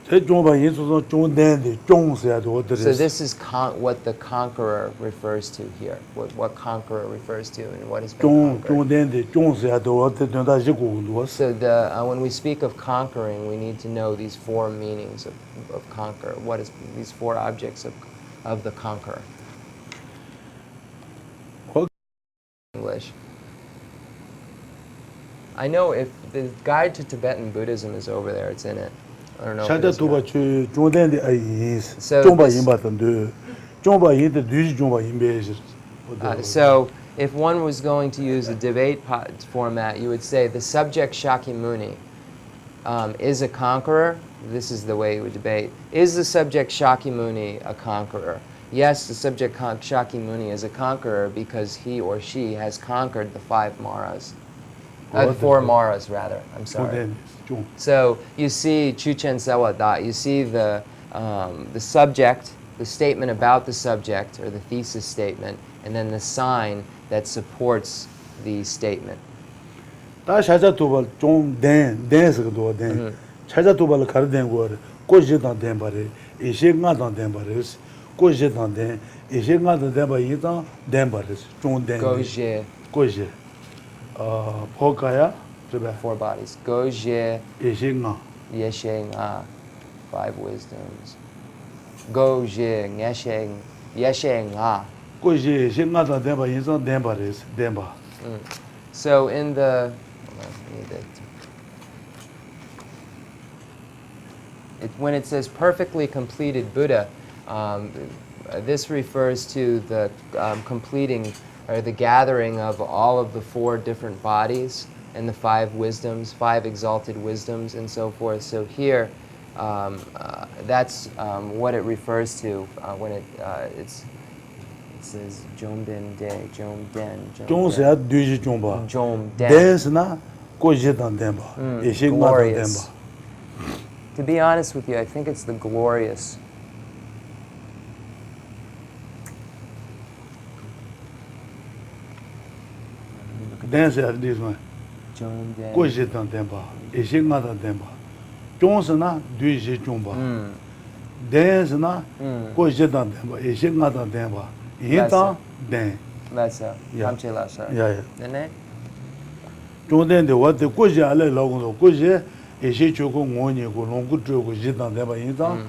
Te chomba yinsu chong den de chong se do So deres. this is what the conqueror refers to here, what conqueror refers to and what has been conquered. Chong den de chong se do te da jigu do. So when we speak of conquering, we need to know these four meanings of conquer. What is these four objects of the conqueror? English. I know if the guide to Tibetan Buddhism is over there, it's in it. I don't know. If it Chada is to or ba not. chu chong den de ayis. So Chomba this- yimba tan de. Chomba yin de duji chomba yimbe. So if one was going to use a debate format, you would say the subject Shakyamuni is a conqueror. This is the way you would debate. Is the subject Shakyamuni a conqueror? Yes, the subject Shakyamuni is a conqueror because he or she has conquered the five Maras. Four Maras, rather. I'm sorry. Chong. So you see Chuchen Sawada, you see the subject, the statement about the subject, or the thesis statement, and then the sign that supports the statement. Da chaja to ba chong den se do den. Chaja to ba la kar den go ko je dan den bare. E she nga dan den bare. Ko je dan den. E she nga dan den ba yin dan den bare. Chong den. Goje, Ko je. Phokaya triba. four bodies. Goje, E she nga. Yeshe Nga, five wisdoms. Goje, Yeshe Nga. Ko je she nga dan den ba yin dan den bare. Den ba. So in the, hold on, I need when it says perfectly completed Buddha, this refers to the completing or the gathering of all of the four different bodies and the five wisdoms, five exalted wisdoms and so forth. So here, that's what it refers to when it says Jomden De, Jomden, Chong se Jomden. duji chong ba. Jomden. Den se na ko je dan den ba. E she nga dan den Glorious. ba. To be honest with you, I think it's the glorious. Den se this one. Jomden. Ko je dan den ba. E she nga dan den ba. Chong se na duji chong ba. Den se na ko je dan den ba. E she nga dan den ba. Yin dan den. Lasa. Yeah. Kamche Lasa. Yeah. Nene? Chong den de wa de ko je ale la gong so ko je e she chu ko ngo ni ko long ku tro ko je dan den ba yin dan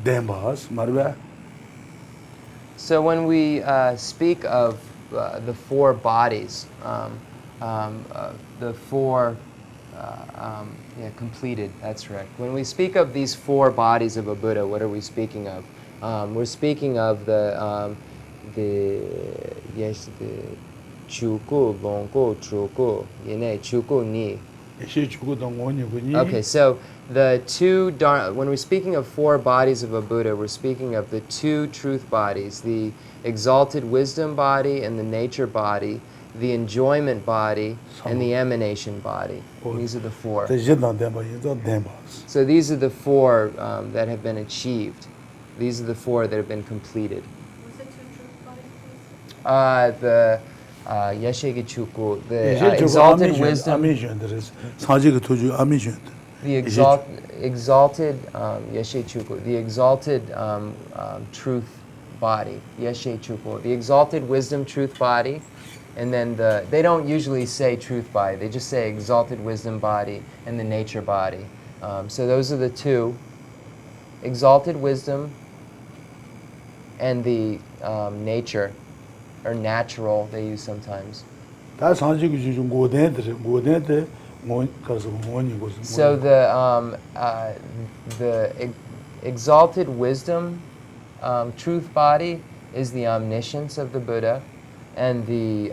den ba as marba. So when we speak of the four bodies, the four, completed, that's right. When we speak of these four bodies of a Buddha, what are we speaking of? We're speaking of the chuku, longku, chuku, yene, chuku, ni. E she chu ko dan ngo ni ko ni. Okay, so the two, when we're speaking of four bodies of a Buddha, we're speaking of the two truth bodies, the exalted wisdom body and the nature body, the enjoyment body and the emanation body. And these are the four. Te je dan den ba yin dan den ba. So these are the four that have been achieved. These are the four that have been completed. What's the two truth bodies, please? Yeshegi Chukwu, the exalted wisdom, exalted Yeshe Chukwu, the exalted truth body, Yeshe Chukwu, the exalted wisdom truth body, and then they don't usually say truth body, they just say exalted wisdom body and the nature body. So those are the two, exalted wisdom and the nature, or natural, they use sometimes. So the exalted wisdom truth body is the omniscience of the Buddha, and the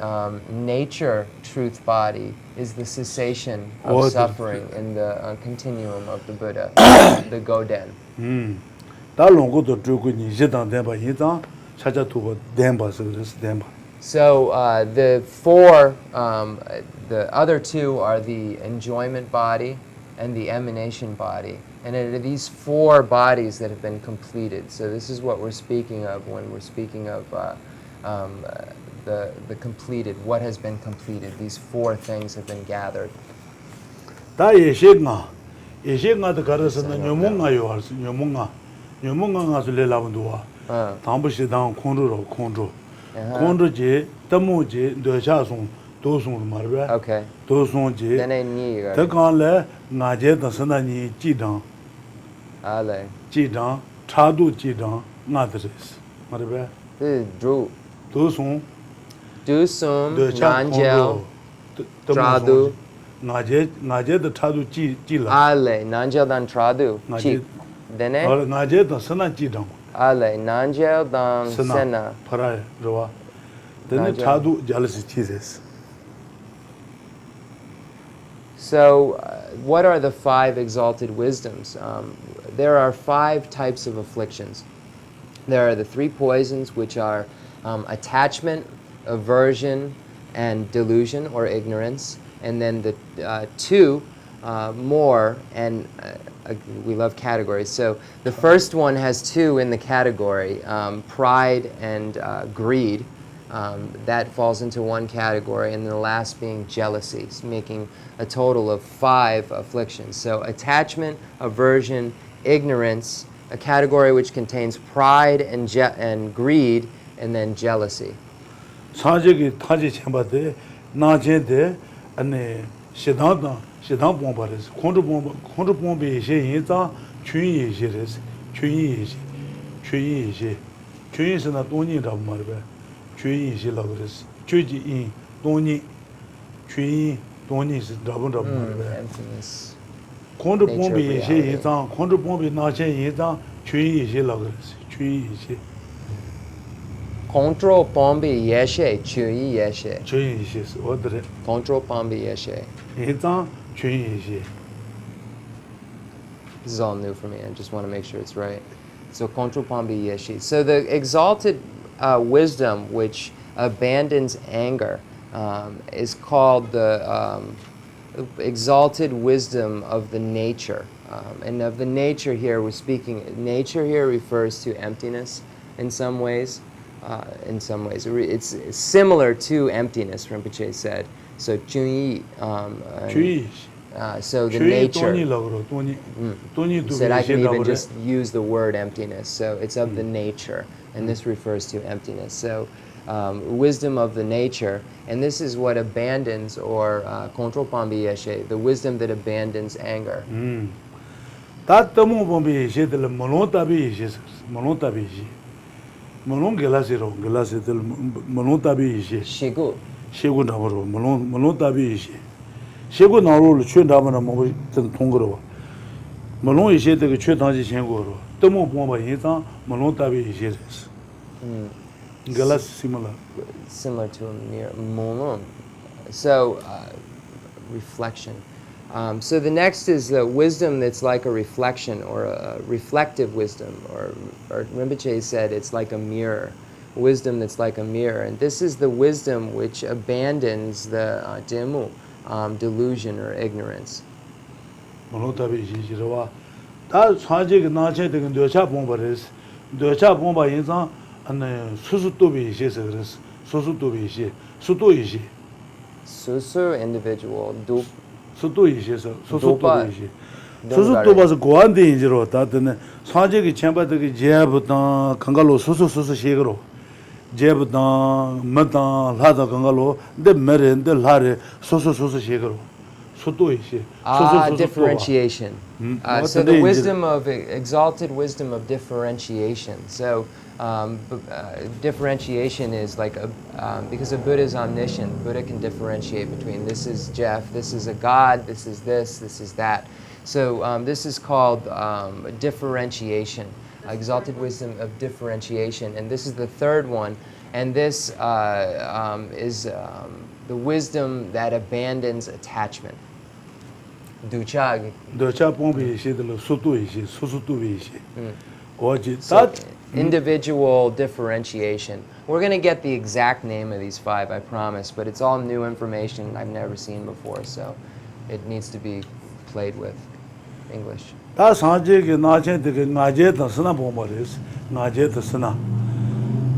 nature truth body is the cessation of suffering in the continuum of the Buddha, the Goden. So the four, the other two are the enjoyment body and the emanation body. And it are these four bodies that have been completed. So this is what we're speaking of when we're speaking of the completed, what has been completed. These four things have been gathered. Okay. Then I need Ale. Jidang, Chadu Jidang, Nadris. Marbe. Dru. Dusung. Dusum, Nanjel, Tradu. Naje the Chadu Jila. Ale, Nanjel dan Tradu. Chi. Dene? Naje the Sana Jidang. Ale, Nanjel dan Sena. Paraya, Rova. Then Chadu jealousy cheeses. So, what are the five exalted wisdoms? There are five types of afflictions. There are the three poisons, which are attachment, aversion, and delusion or ignorance. And then the two more, and we love categories. So the first one has two in the category, pride and greed. That falls into one category, and the last being jealousy, making a total of five afflictions. So attachment, aversion, ignorance, a category which contains pride and greed, and then jealousy. Emptiness. Control pombi yeshe, chui yeshe. Control pombi yeshe. This is all new for me. I just want to make sure it's right. So control pombi yeshe. So the exalted wisdom which abandons anger is called the exalted wisdom of the nature. And of the nature here, we're speaking, nature here refers to emptiness in some ways. It's similar to emptiness, Rinpoche said. So Chunyi, so the nature. He said I can even just use the word emptiness. So it's of the nature, and this refers to emptiness. So wisdom of the nature, and this is what abandons, or control pambi yeshe, the wisdom that abandons anger. Shigu. Shigu Namaro, Malon Tabi. Shigu Naro, Chundamana Tongoro. Malon is yet the Chutanji Shangoro. Tomo Bomba Yita, Malon Tabi is Galas similar to a mirror. Molon. So, reflection. So the next is the wisdom that's like a reflection, or a reflective wisdom, or Rinpoche said it's like a mirror. Wisdom that's like a mirror. And this is the wisdom which abandons the demu, delusion or ignorance. susu to be she, suto ishi, Susu individual, dup, suto ishi, susu to be she. Susu Dungare. to was Guandi in Jiro, that and Sanjaki chamber the Jabutan, Kangalo, Susu Shigro, Jabutan, Matan, Lada Kangalo, the Merin, the Lare, Susu Shigro. Suto ishi. Differentiation. So the wisdom of exalted wisdom of differentiation. So differentiation is like because a Buddha is omniscient. Buddha can differentiate between this is Jeff, this is a God, this is that. So this is called differentiation, exalted wisdom of differentiation, and this is the third one. And this is the wisdom that abandons attachment. Duchag. Pombi ishi, the Sutu ishi, Susutu ishi. So, individual differentiation. We're going to get the exact name of these 5, I promise, but it's all new information I've never seen before, so it needs to be played with. English. That's Sanjay Najan, the Najet, the Sana Bombaris, Najet the Sana.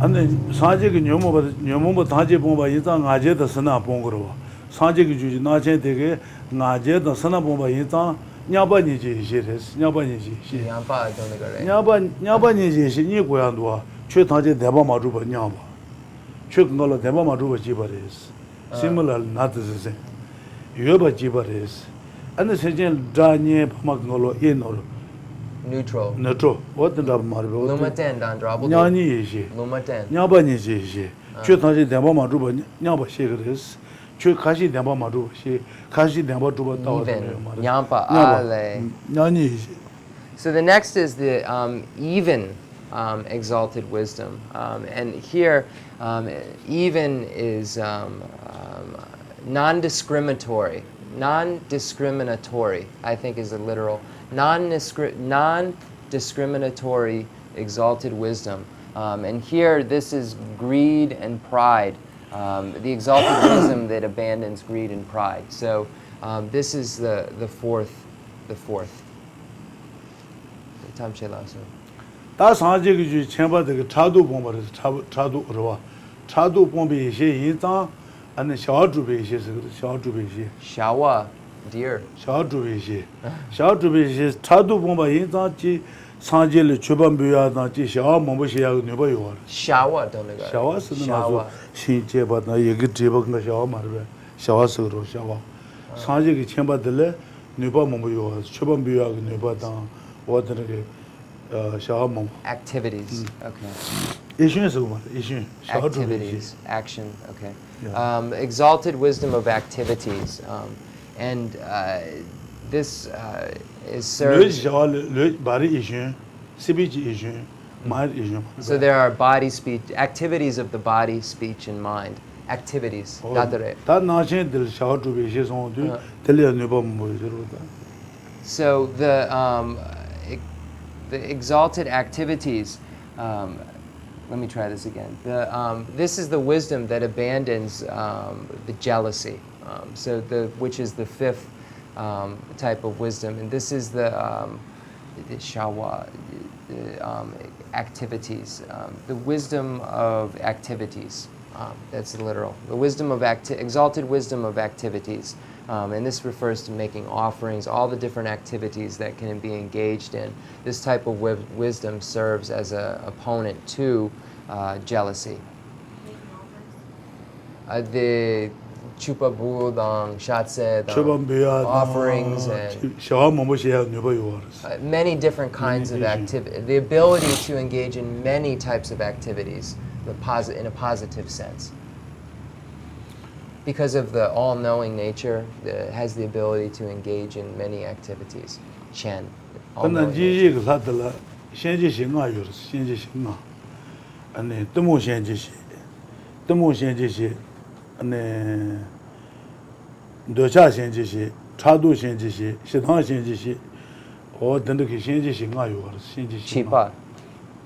And then Sanjay Nyumba Taji Bomba Yita, Najet the Sana Bongro. Sanjay Najan, the Najet the Sana Bomba Yita, Nyabaniji, Nyabaniji, Nyabaniji, Niguandua, Chutaji Deba Maruba Nyaba. Chuknolo Deba Maruba Jibaris. Similar, not the same. Yuba Jibaris. And the Sajan Danye Pamagolo in or neutral. What the Marble? Lumaten, Dandrabel. Nyani ishi. Lumaten. Nyabani ishi. Chutaji Damba Maruba, Nyaba Shigris. Chukashi Damba Maruba, Kashi Damba Tuba Tower. Nyampa Ale. Nyani ishi. So the next is the even exalted wisdom. And here, even is non-discriminatory. Non-discriminatory, I think, is a literal. Non-discriminatory exalted wisdom. And here, this is greed and pride. The exalted wisdom that abandons greed and pride. So this is the fourth. That's Sanjay Chamber, the Chadu Bomber, Chadu Rua. Chadu Bombi Yita. And the Shawdrubi is Shawdrubi. Shawa, deer. Shawdrubi. Shawdrubi is Tadu Bomba Yintachi, Sanjil Chubambuya, Shaw Mombushia, Nuba. Shawa, don't go. Shawa, Shinche, but now you get Jibak Shawa Marve, Shawa Suru, Shawa. Sanjik Chamber de Le, Nuba Mombuyo, Chubambuya, Nuba, water, Shawa Mom. Activities, okay. Activities, action, okay. Yeah. Exalted wisdom of activities, and this is served. So there are body, speech, activities of the body, speech, and mind. Activities. So the exalted activities. Let me try this again. This is the wisdom that abandons the jealousy. Which is the fifth type of wisdom, and this is the shawa, activities, the wisdom of activities. That's literal. The wisdom of exalted wisdom of activities, and this refers to making offerings, all the different activities that can be engaged in. This type of wisdom serves as an opponent to jealousy. The chupabudang, shatse, offerings, and many different kinds of activity. The ability to engage in many types of activities, in a positive sense. Because of the all-knowing nature, it has the ability to engage in many activities. Chen. Chipa.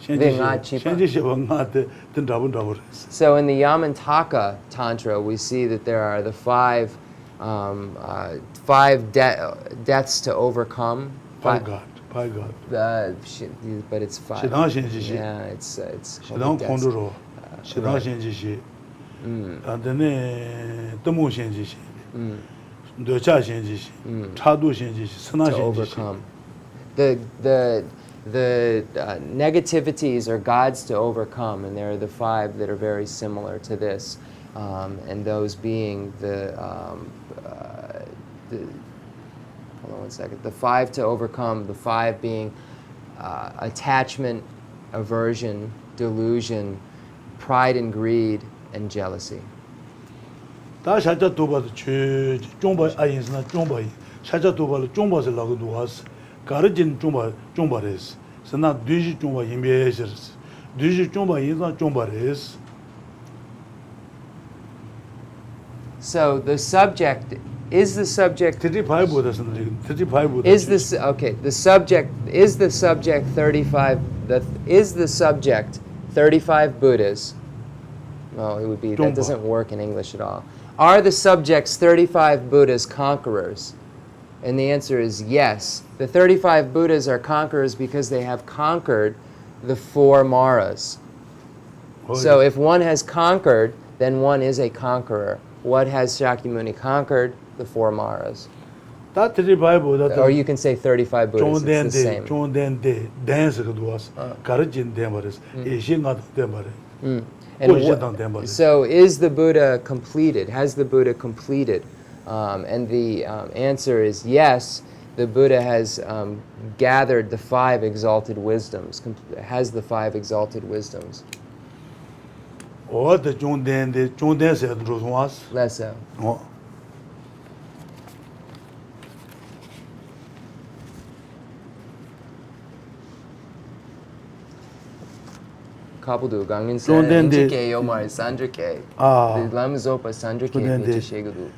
So in the Yamantaka Tantra, we see that there are the five deaths to overcome. By God. But it's five. Yeah, it's then Tamu Shenji, Docha Shenji, Chadu Shenji, Sana To Shenji. overcome. The negativities are gods to overcome, and there are the 5 that are very similar to this, and those being hold on one second, the 5 to overcome, the 5 being attachment, aversion, delusion, pride and greed, and jealousy. 다 샤자 도바도 최 종바 아인스나 종바 샤자 도바를 종바서 라고 도와스 가르진 종바레스 스나 뒤지 종바 임베셔스 뒤지 종바 인사 종바레스. So the subject is the subject 35 보다스나 지금 35 보다. is this okay? The subject is the subject 35. Is the subject 35 Buddhas? No, it would be that doesn't work in English at all. Are the subjects 35 Buddhas conquerors? And the answer is yes. The 35 Buddhas are conquerors because they have conquered the 4 Maras. So if one has conquered, then one is a conqueror. What has Shakyamuni conquered? The 4 Maras. 다 35 보다. Or you can say 35 Buddhas. It's the same. 종된데 댄스가 도와스 가르진 데마레스 예신가도 데마레. And so is the Buddha completed? Has the Buddha completed? And the answer is yes. The Buddha has gathered the 5 exalted wisdoms, has the 5 exalted wisdoms. Less so. Kapudu gangin sa injike yomar sanjake. The lamazopa sanjake nichishegadu.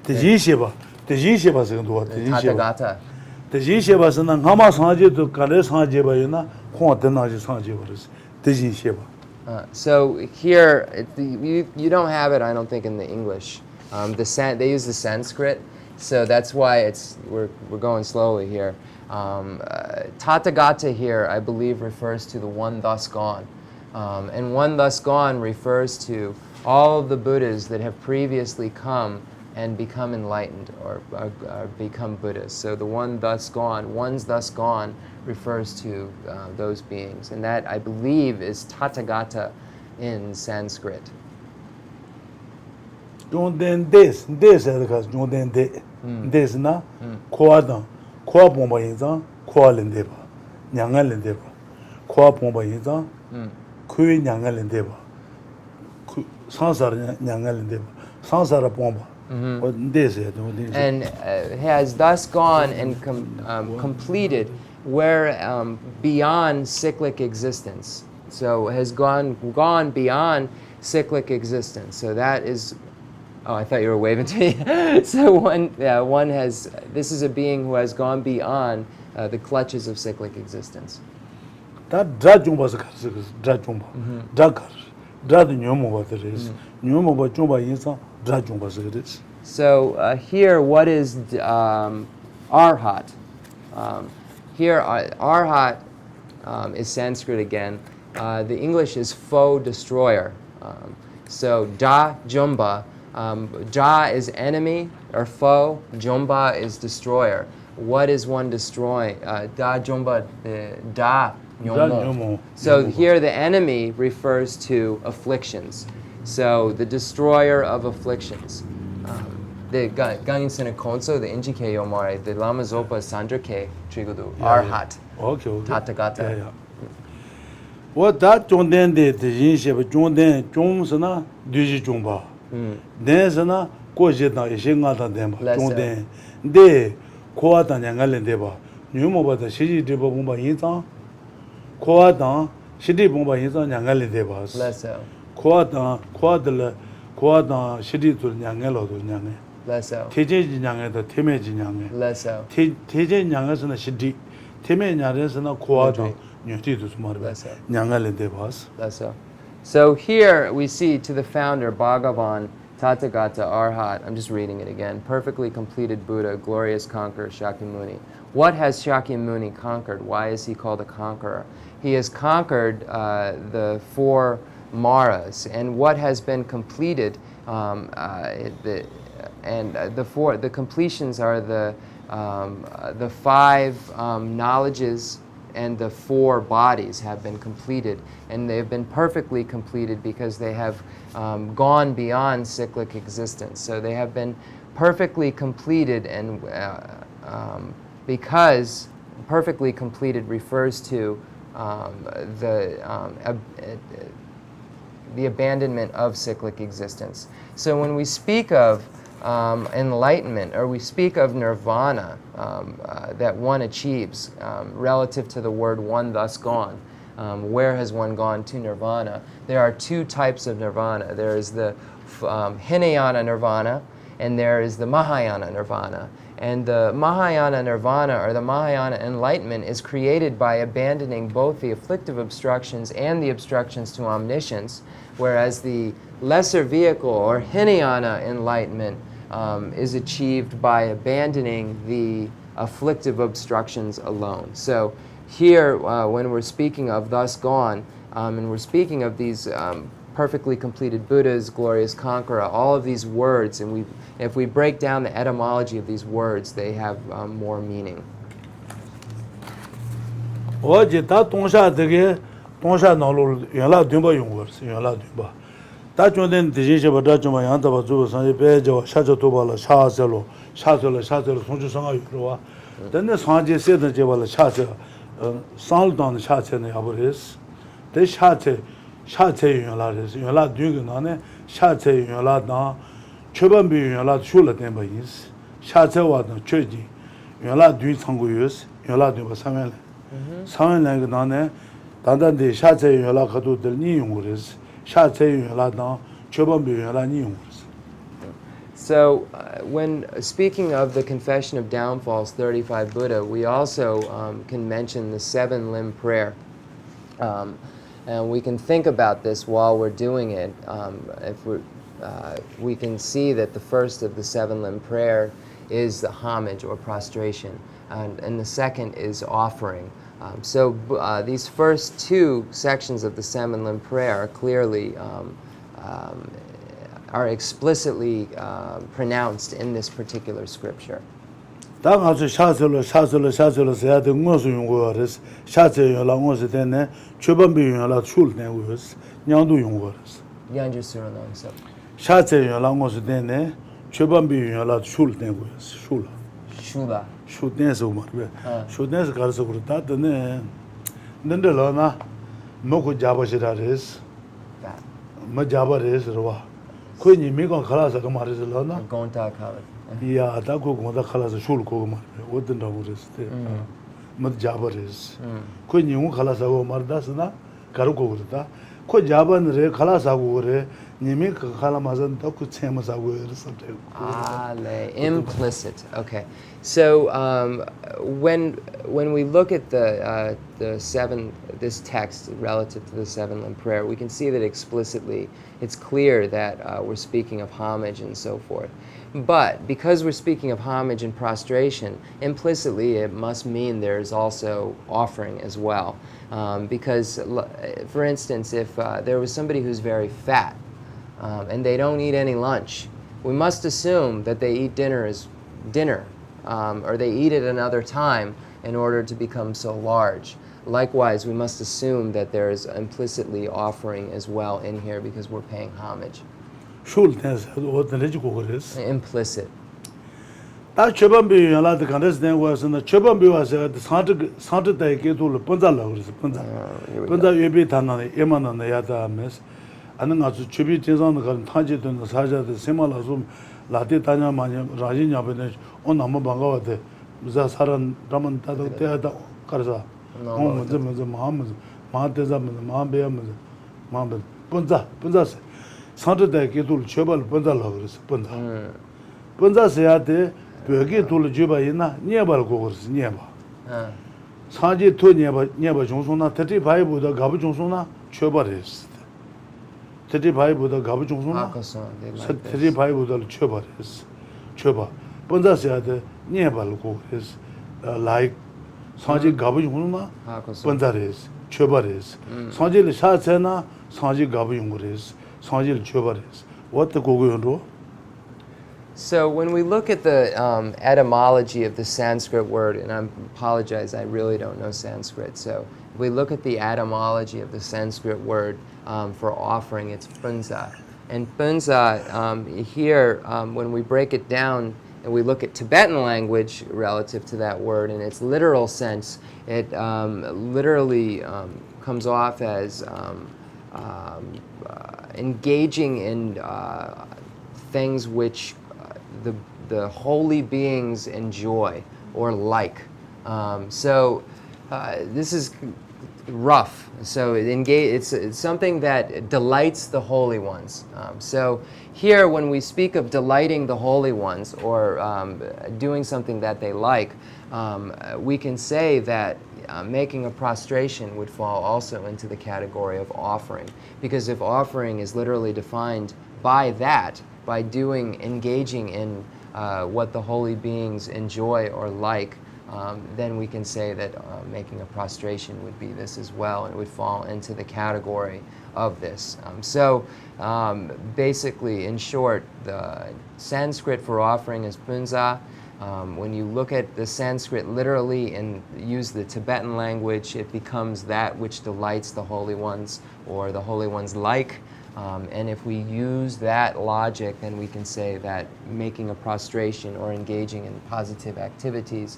Tejisheba second what? Tathagata. Tejisheba sana ngama sanje to kale sanje ba yuna khon tenaji sanje baris. Tejisheba. So here, you don't have it, I don't think, in the English. They use the Sanskrit, so that's why we're going slowly here. Tathagata here, I believe, refers to the one thus gone. And one thus gone refers to all of the Buddhas that have previously come and become enlightened or become Buddhists. So the one thus gone, ones thus gone, refers to those beings. And that, I believe, is Tathagata in Sanskrit. Jonden des edekas jonden de des na koadan koa bomba yinza koa lendeba nyanga lendeba koa bomba yinza kui nyanga lendeba sansara nyanga lendeba sansara bomba. And has thus gone and completed where beyond cyclic existence. So has gone beyond cyclic existence. So that is. Oh, I thought you were waving to me. So one has. This is a being who has gone beyond the clutches of cyclic existence. That drajumba is drajumba. Drad nyomo is nyomo ba jumba yinsa drajumba is. So here, what is arhat? Here, arhat is Sanskrit again. The English is foe destroyer. So da jumba, ja is enemy or foe, jumba is destroyer. What is one destroying? Da jumba, da nyomo. So here the enemy refers to afflictions. So the destroyer of afflictions. The Gangin Senekonso, the Injike Yomare, the Lama Zopa Sandrake Trigudu, Arhat, Tathagata. What that Jonden de Jinsheba Jonden Jonsana, Duji Jumba. Densana, Kojeta, Ishingata Demba, Jonden, De, Koatan Yangalendeba, Numoba, the Shiji de Bumba Yinza, Koatan, Shidi Bumba Yinza, Yangalendebas. Less so. Koatan, Shidi to Yangelo to Yange. Less so. Teje Yange, the Temeji Yange. Less so. Teje Yangas and a Shidi, Teme Yares and a Koatan, Nuti to Smarva, Yangalendebas. Less so. So here we see to the founder, Bhagavan, Tathagata, Arhat, I'm just reading it again, perfectly completed Buddha, glorious conqueror, Shakyamuni. What has Shakyamuni conquered? Why is he called a conqueror? He has conquered the 4 maras, and what has been completed, the completions are the 5 knowledges and the 4 bodies have been completed, and they've been perfectly completed because they have gone beyond cyclic existence. So they have been perfectly completed, and because perfectly completed refers to the abandonment of cyclic existence. So when we speak of enlightenment, or we speak of nirvana that one achieves relative to the word one thus gone, where has one gone to nirvana? There are 2 types of nirvana. There is the Hinayana nirvana, and there is the Mahayana nirvana. And the Mahayana nirvana, or the Mahayana enlightenment, is created by abandoning both the afflictive obstructions and the obstructions to omniscience, whereas the lesser vehicle, or Hinayana enlightenment, is achieved by abandoning the afflictive obstructions alone. So here, when we're speaking of thus gone, and we're speaking of these perfectly completed Buddhas, glorious conqueror, all of these words, and if we break down the etymology of these words, they have more meaning. So when speaking of the Confession of Downfalls, 35 Buddha, we also can mention the 7-limb prayer. And we can think about this while we're doing it. We can see that the first of the 7-limb prayer is the homage or prostration, and the second is offering. So these first 2 sections of the 7-limb prayer are clearly are explicitly pronounced in this particular scripture. Yeah, that go the colors of shul go what the number is mud jabaris. Queen you calasago mardasna, Karuko, Ko Jaban re Kalasagore, Nimik Kalamazan, Doku Temasago or something. Implicit. Okay. So when we look at the 7, this text relative to the 7-limb prayer, we can see that explicitly it's clear that we're speaking of homage and so forth. But because we're speaking of homage and prostration, implicitly it must mean there's also offering as well. Because, for instance, if there was somebody who's very fat and they don't eat any lunch, we must assume that they eat dinner or they eat at another time in order to become so large. Likewise, we must assume that there is implicitly offering as well in here because we're paying homage. Implicit. That Chubambi and the Canadian was in the Chubambi was at the Santa Day to the Punzala, Punza Yabitana, Eman and the Yata mess, and then as tributes on the Tanjit and the Saja, the similar Zoom, Latitana Mania, Rajina Benesh, on Namabango, the Zasaran, Raman Tata, Karza, Mohammed, Mahatazam, Mahambeam, Mahammed, Punza. Santa Day to Chubal Punzala, Punza. Punza Seate. Böge dolu juba ina niebal gogurs nieba. Saji to nieba jongsona 35 buda gabu jongsona chobares. 35 buda gabu jongsona 35 buda chobares. Choba. Bonza seade niebal gogurs like 상지 가부 용구나 하고서. 번다레스 쳐바레스 상지를 샤체나 상지 가부 용구레스 상지를 쳐바레스 what the 고고연로 So when we look at the etymology of the Sanskrit word, and I apologize, I really don't know Sanskrit, so if we look at the etymology of the Sanskrit word for offering, it's punza. And punza, here, when we break it down and we look at Tibetan language relative to that word in its literal sense, it literally comes off as engaging in things which the holy beings enjoy or like. This is rough. So it's something that delights the holy ones. So here, when we speak of delighting the holy ones or doing something that they like, we can say that making a prostration would fall also into the category of offering. Because if offering is literally defined by that, by engaging in what the holy beings enjoy or like, then we can say that making a prostration would be this as well, and it would fall into the category of this. Basically, in short, the Sanskrit for offering is punza. When you look at the Sanskrit literally and use the Tibetan language, it becomes that which delights the holy ones or the holy ones like. And if we use that logic, then we can say that making a prostration or engaging in positive activities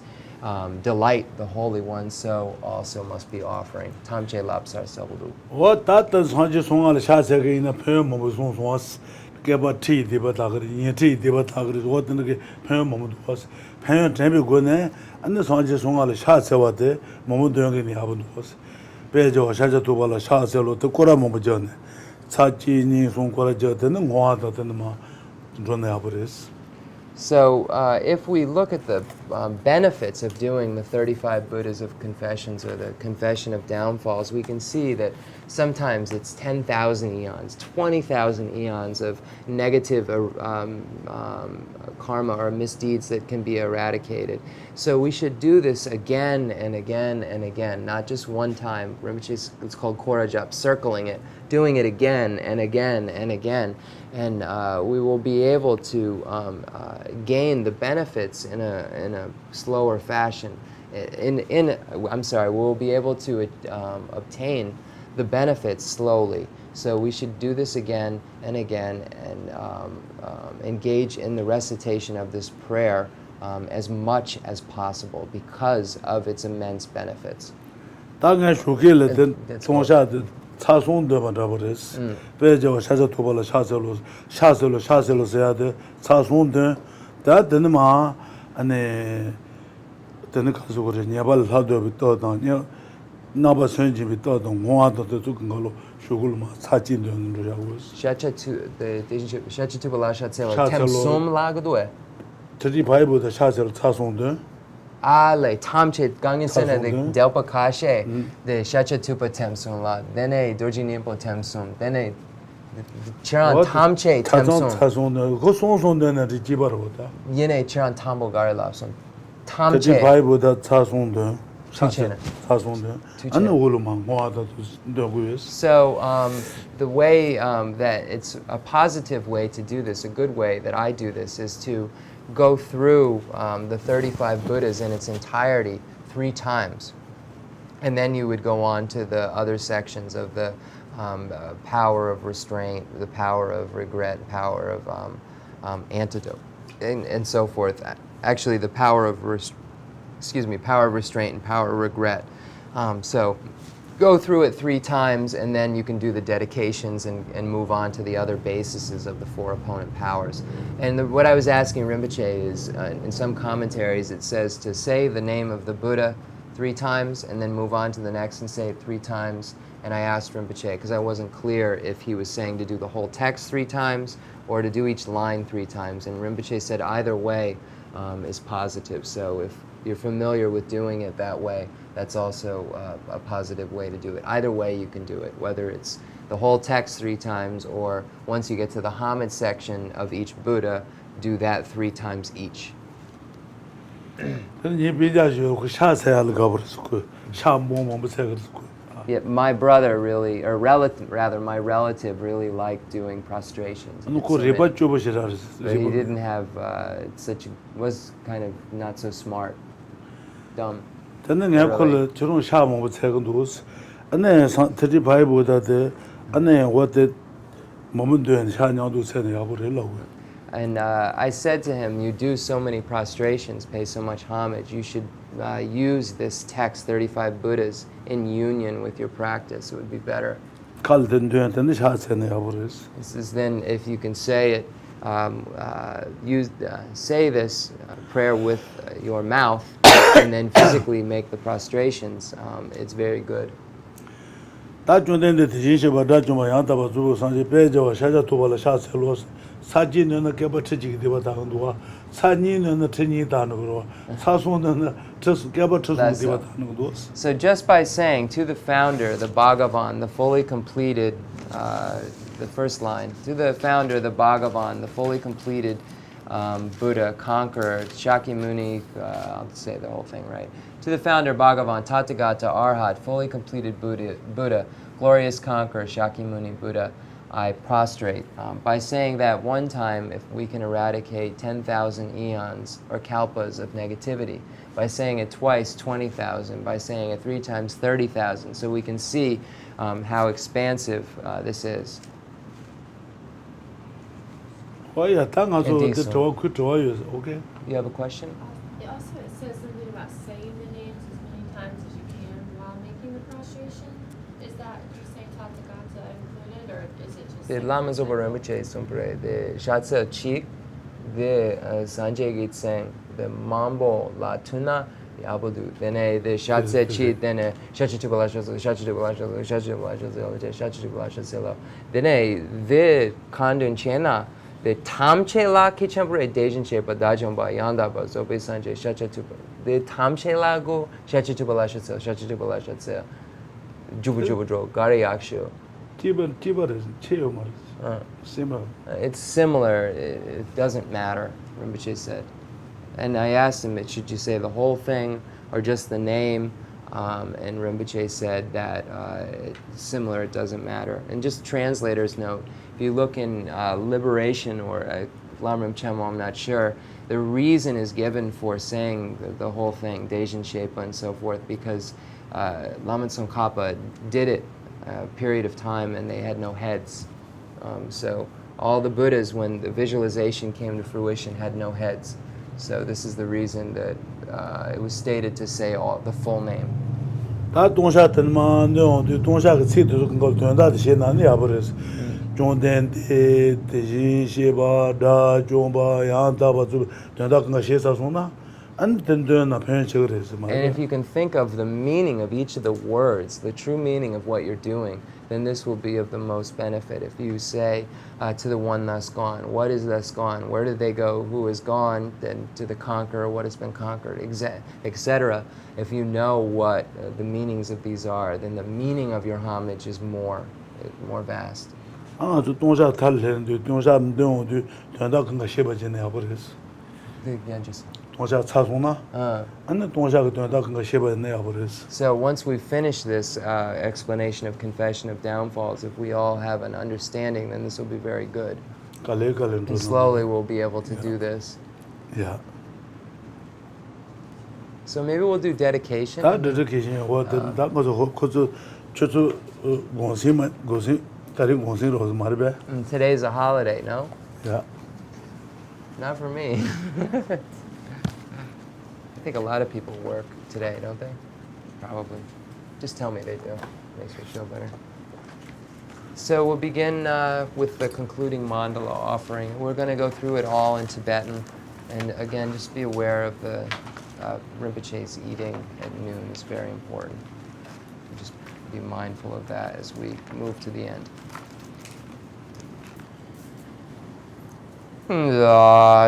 delight the holy ones, so also must be offering. Tamche lapsar sabudu. what that 상지 송알 샤세게 있는 표현 뭐 송송스 개바 티 디바다그리 니티 디바다그리 어떤 게 표현 뭐 도스 표현 재미고네 안데 상지 송알 샤세와데 뭐 도용이 하고도 배저 샤자 도발라 샤세로 또 꼬라 뭐 전에 차지니 송꼬라 저는 고하다는 뭐 존내 하버스. So if we look at the benefits of doing the 35 Buddhas of confessions or the confession of downfalls, we can see that sometimes it's 10,000 eons, 20,000 eons of negative karma or misdeeds that can be eradicated. So we should do this again and again and again, not just one time. It's called korajap, circling it, doing it again and again and again. And we will be able to gain the benefits in a slower fashion. We'll be able to obtain the benefits slowly. So we should do this again and again and engage in the recitation of this prayer as much as possible because of its immense benefits. 차송도 받아버렸어. 배저 샤자 토발라 샤설로 해야돼. 차송도 다 되는마 안에 되는 가서 그래. 냐발 하도 비떠다냐. 나바 선지 비떠도 모아도 죽은 걸로 쇼글마 사진되는 거라고. 샤차 투발라 샤셀로 템솜 라고도에. 35보다 샤설 차송도 Ale tamche ganginsena the delpa kashe the shacha tupa temsum la dene dorji nimpo temsum dene chiran tamche temsum 차송도 그 송송되는 지바로다. yene chiran tambo garilapsum tamche 35보다 차송도 chuchena. 차송도 안 오르만 모아도 되고요. So the way that it's a positive way to do this, a good way that I do this, is to go through the 35 Buddhas in its entirety 3 times. And then you would go on to the other sections of the power of restraint, the power of regret, power of antidote, and so forth. Actually, the power of power of restraint and power of regret. So go through it 3 times, and then you can do the dedications and move on to the other bases of the 4 opponent powers. And what I was asking Rinpoche is, in some commentaries, it says to say the name of the Buddha 3 times, and then move on to the next and say it 3 times. And I asked Rinpoche, because I wasn't clear if he was saying to do the whole text 3 times, or to do each line 3 times. And Rinpoche said either way is positive. So if you're familiar with doing it that way, that's also a positive way to do it. Either way you can do it, whether it's the whole text 3 times, or once you get to the homage section of each Buddha, do that 3 times each. Yeah, my brother really, or relative, rather, my relative really liked doing prostrations. He did so many. But he didn't have was kind of not so smart, dumb. And I said to him, you do so many prostrations, pay so much homage, you should use this text, 35 Buddhas, in union with your practice. It would be better. This is then, if you can say it, say this prayer with your mouth and then physically make the prostrations. It's very good. So just by saying to the founder, the Bhagavan, the fully completed, the first line, to the founder, the Bhagavan, the fully completed Buddha, conqueror, Shakyamuni, I'll say the whole thing right. To the founder, Bhagavan, Tathagata, Arhat, fully completed Buddha, glorious conqueror, Shakyamuni Buddha, I prostrate. By saying that one time, if we can eradicate 10,000 eons or kalpas of negativity. By saying it twice, 20,000. By saying it 3 times, 30,000. So we can see how expansive this is. Okay. You have a question? It also says something about saying the names as many times as you can while making the prostration. Is that, you say Tathagata included, or is it just... The Lamas over Rinpoche Sumpre, the Shatsa Chik, the Sanjay Git Sang, the Mambo La Tuna, the Abudu, then the Shatsa Chik, then Shachitubalasha, Shachitubalasha, Shachitubalasha, then the Kandun Chena, the Tamche La Kichampre, Dejan Shepa, Dajamba, Yandaba, Zobe Sanjay, Shachatuba, the Tamche La go, Shachitubalasha, Jubujubudro, Gari Akshu. Similar. It's similar. It doesn't matter, Rinpoche said. And I asked him, should you say the whole thing or just the name? And Rinpoche said that it's similar, it doesn't matter. And just translator's note, if you look in Liberation or Lamrim Chemo, I'm not sure, the reason is given for saying the whole thing, Dejan Shepa and so forth, because Lama Tsongkhapa did it a period of time and they had no heads. So all the Buddhas, when the visualization came to fruition, had no heads. So this is the reason that it was stated to say the full name. And if you can think of the meaning of each of the words, the true meaning of what you're doing, then this will be of the most benefit. If you say to the one thus gone, what is thus gone? Where did they go? Who is gone? Then to the conqueror, what has been conquered, etc. If you know what the meanings of these are, then the meaning of your homage is more vast. So once we finish this explanation of confession of downfalls, if we all have an understanding, then this will be very good. And slowly we'll be able to do this. Yeah. So maybe we'll do dedication. Today's a holiday, no? Yeah. Not for me. I think a lot of people work today, don't they? Probably. Just tell me they do. Makes me feel better. So we'll begin with the concluding mandala offering. We're going to go through it all in Tibetan. And again, just be aware of the Rinpoche's eating at noon is very important. Just be mindful of that as we move to the end. Zajimbo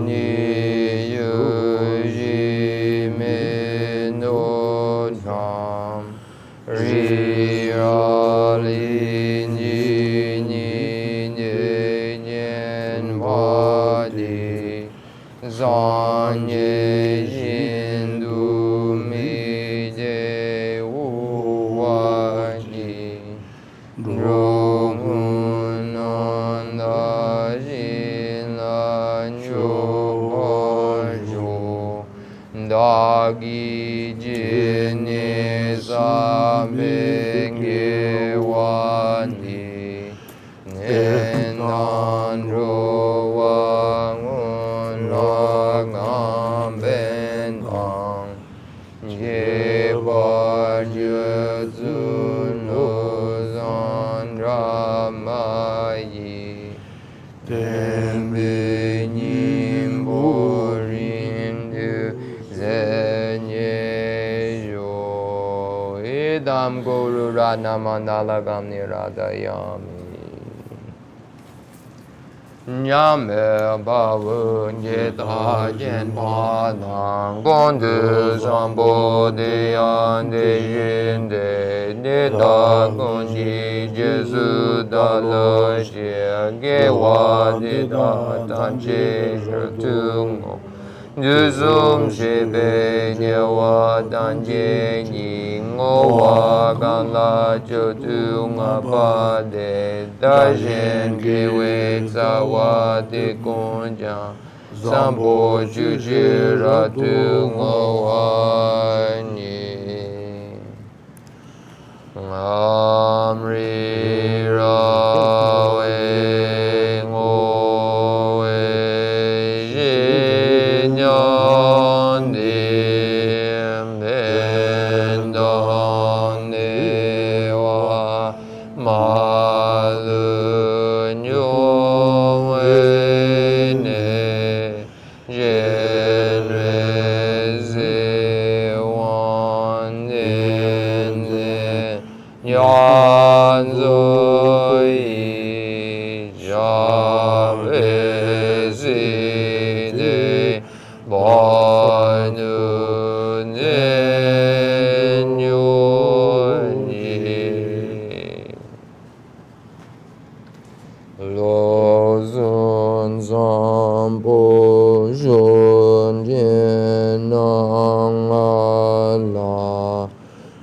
ni yuji me no nam ri ali ni ni nyen wa di zon Jindu Mi Je Wa Ji Rong Hun On Da Jin La Nyo Ba Jo Da Gi Jin Ni Sa Bing Ge Wa Ni Nen Dan Ro Wa Ngun La Ngam Ben Dang Ye Ba Je Zu No Zan Ra Ma Yi Ten Bi Nim Bo Rin Du Zen Ye Jo Idam Guru Radha Mandala Gam Niradayami Nyame Bhavun Yeta Jen Padang Gondu Sambo Deyan Deyin De Neta Kunji Jesu Dala Shia Gewa Dita Tanche Shirtungo Duzum Shebe Nyewa Danje Nyingo Wa Ganla Chotunga Pade Dajen Gewe Tsawa Te Kunja Sambo Chujira Tunga Wani Amri Rawe Ngowe Jinyan Dim Dendan Dewa Malun Yowe Ne Chenrezig Wan Den Yan Zoi Jave Zide Banu Nen Yoni Lozun Zambo Jun Jenang Allah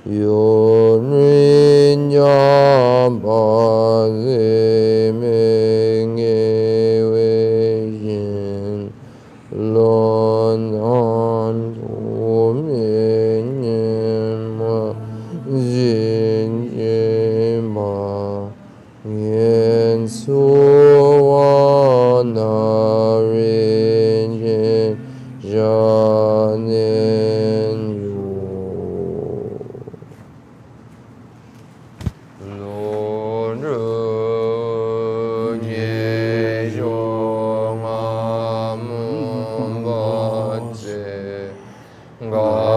Yun Rin Yam Ba Zi Ming Ye Wei Yin Lon An Tu Min Yin Ma Jin Yin Ma Yen Su Wan Na Rin Yin Jan Yin Yu Lord Nye Jong Amun Batse Ga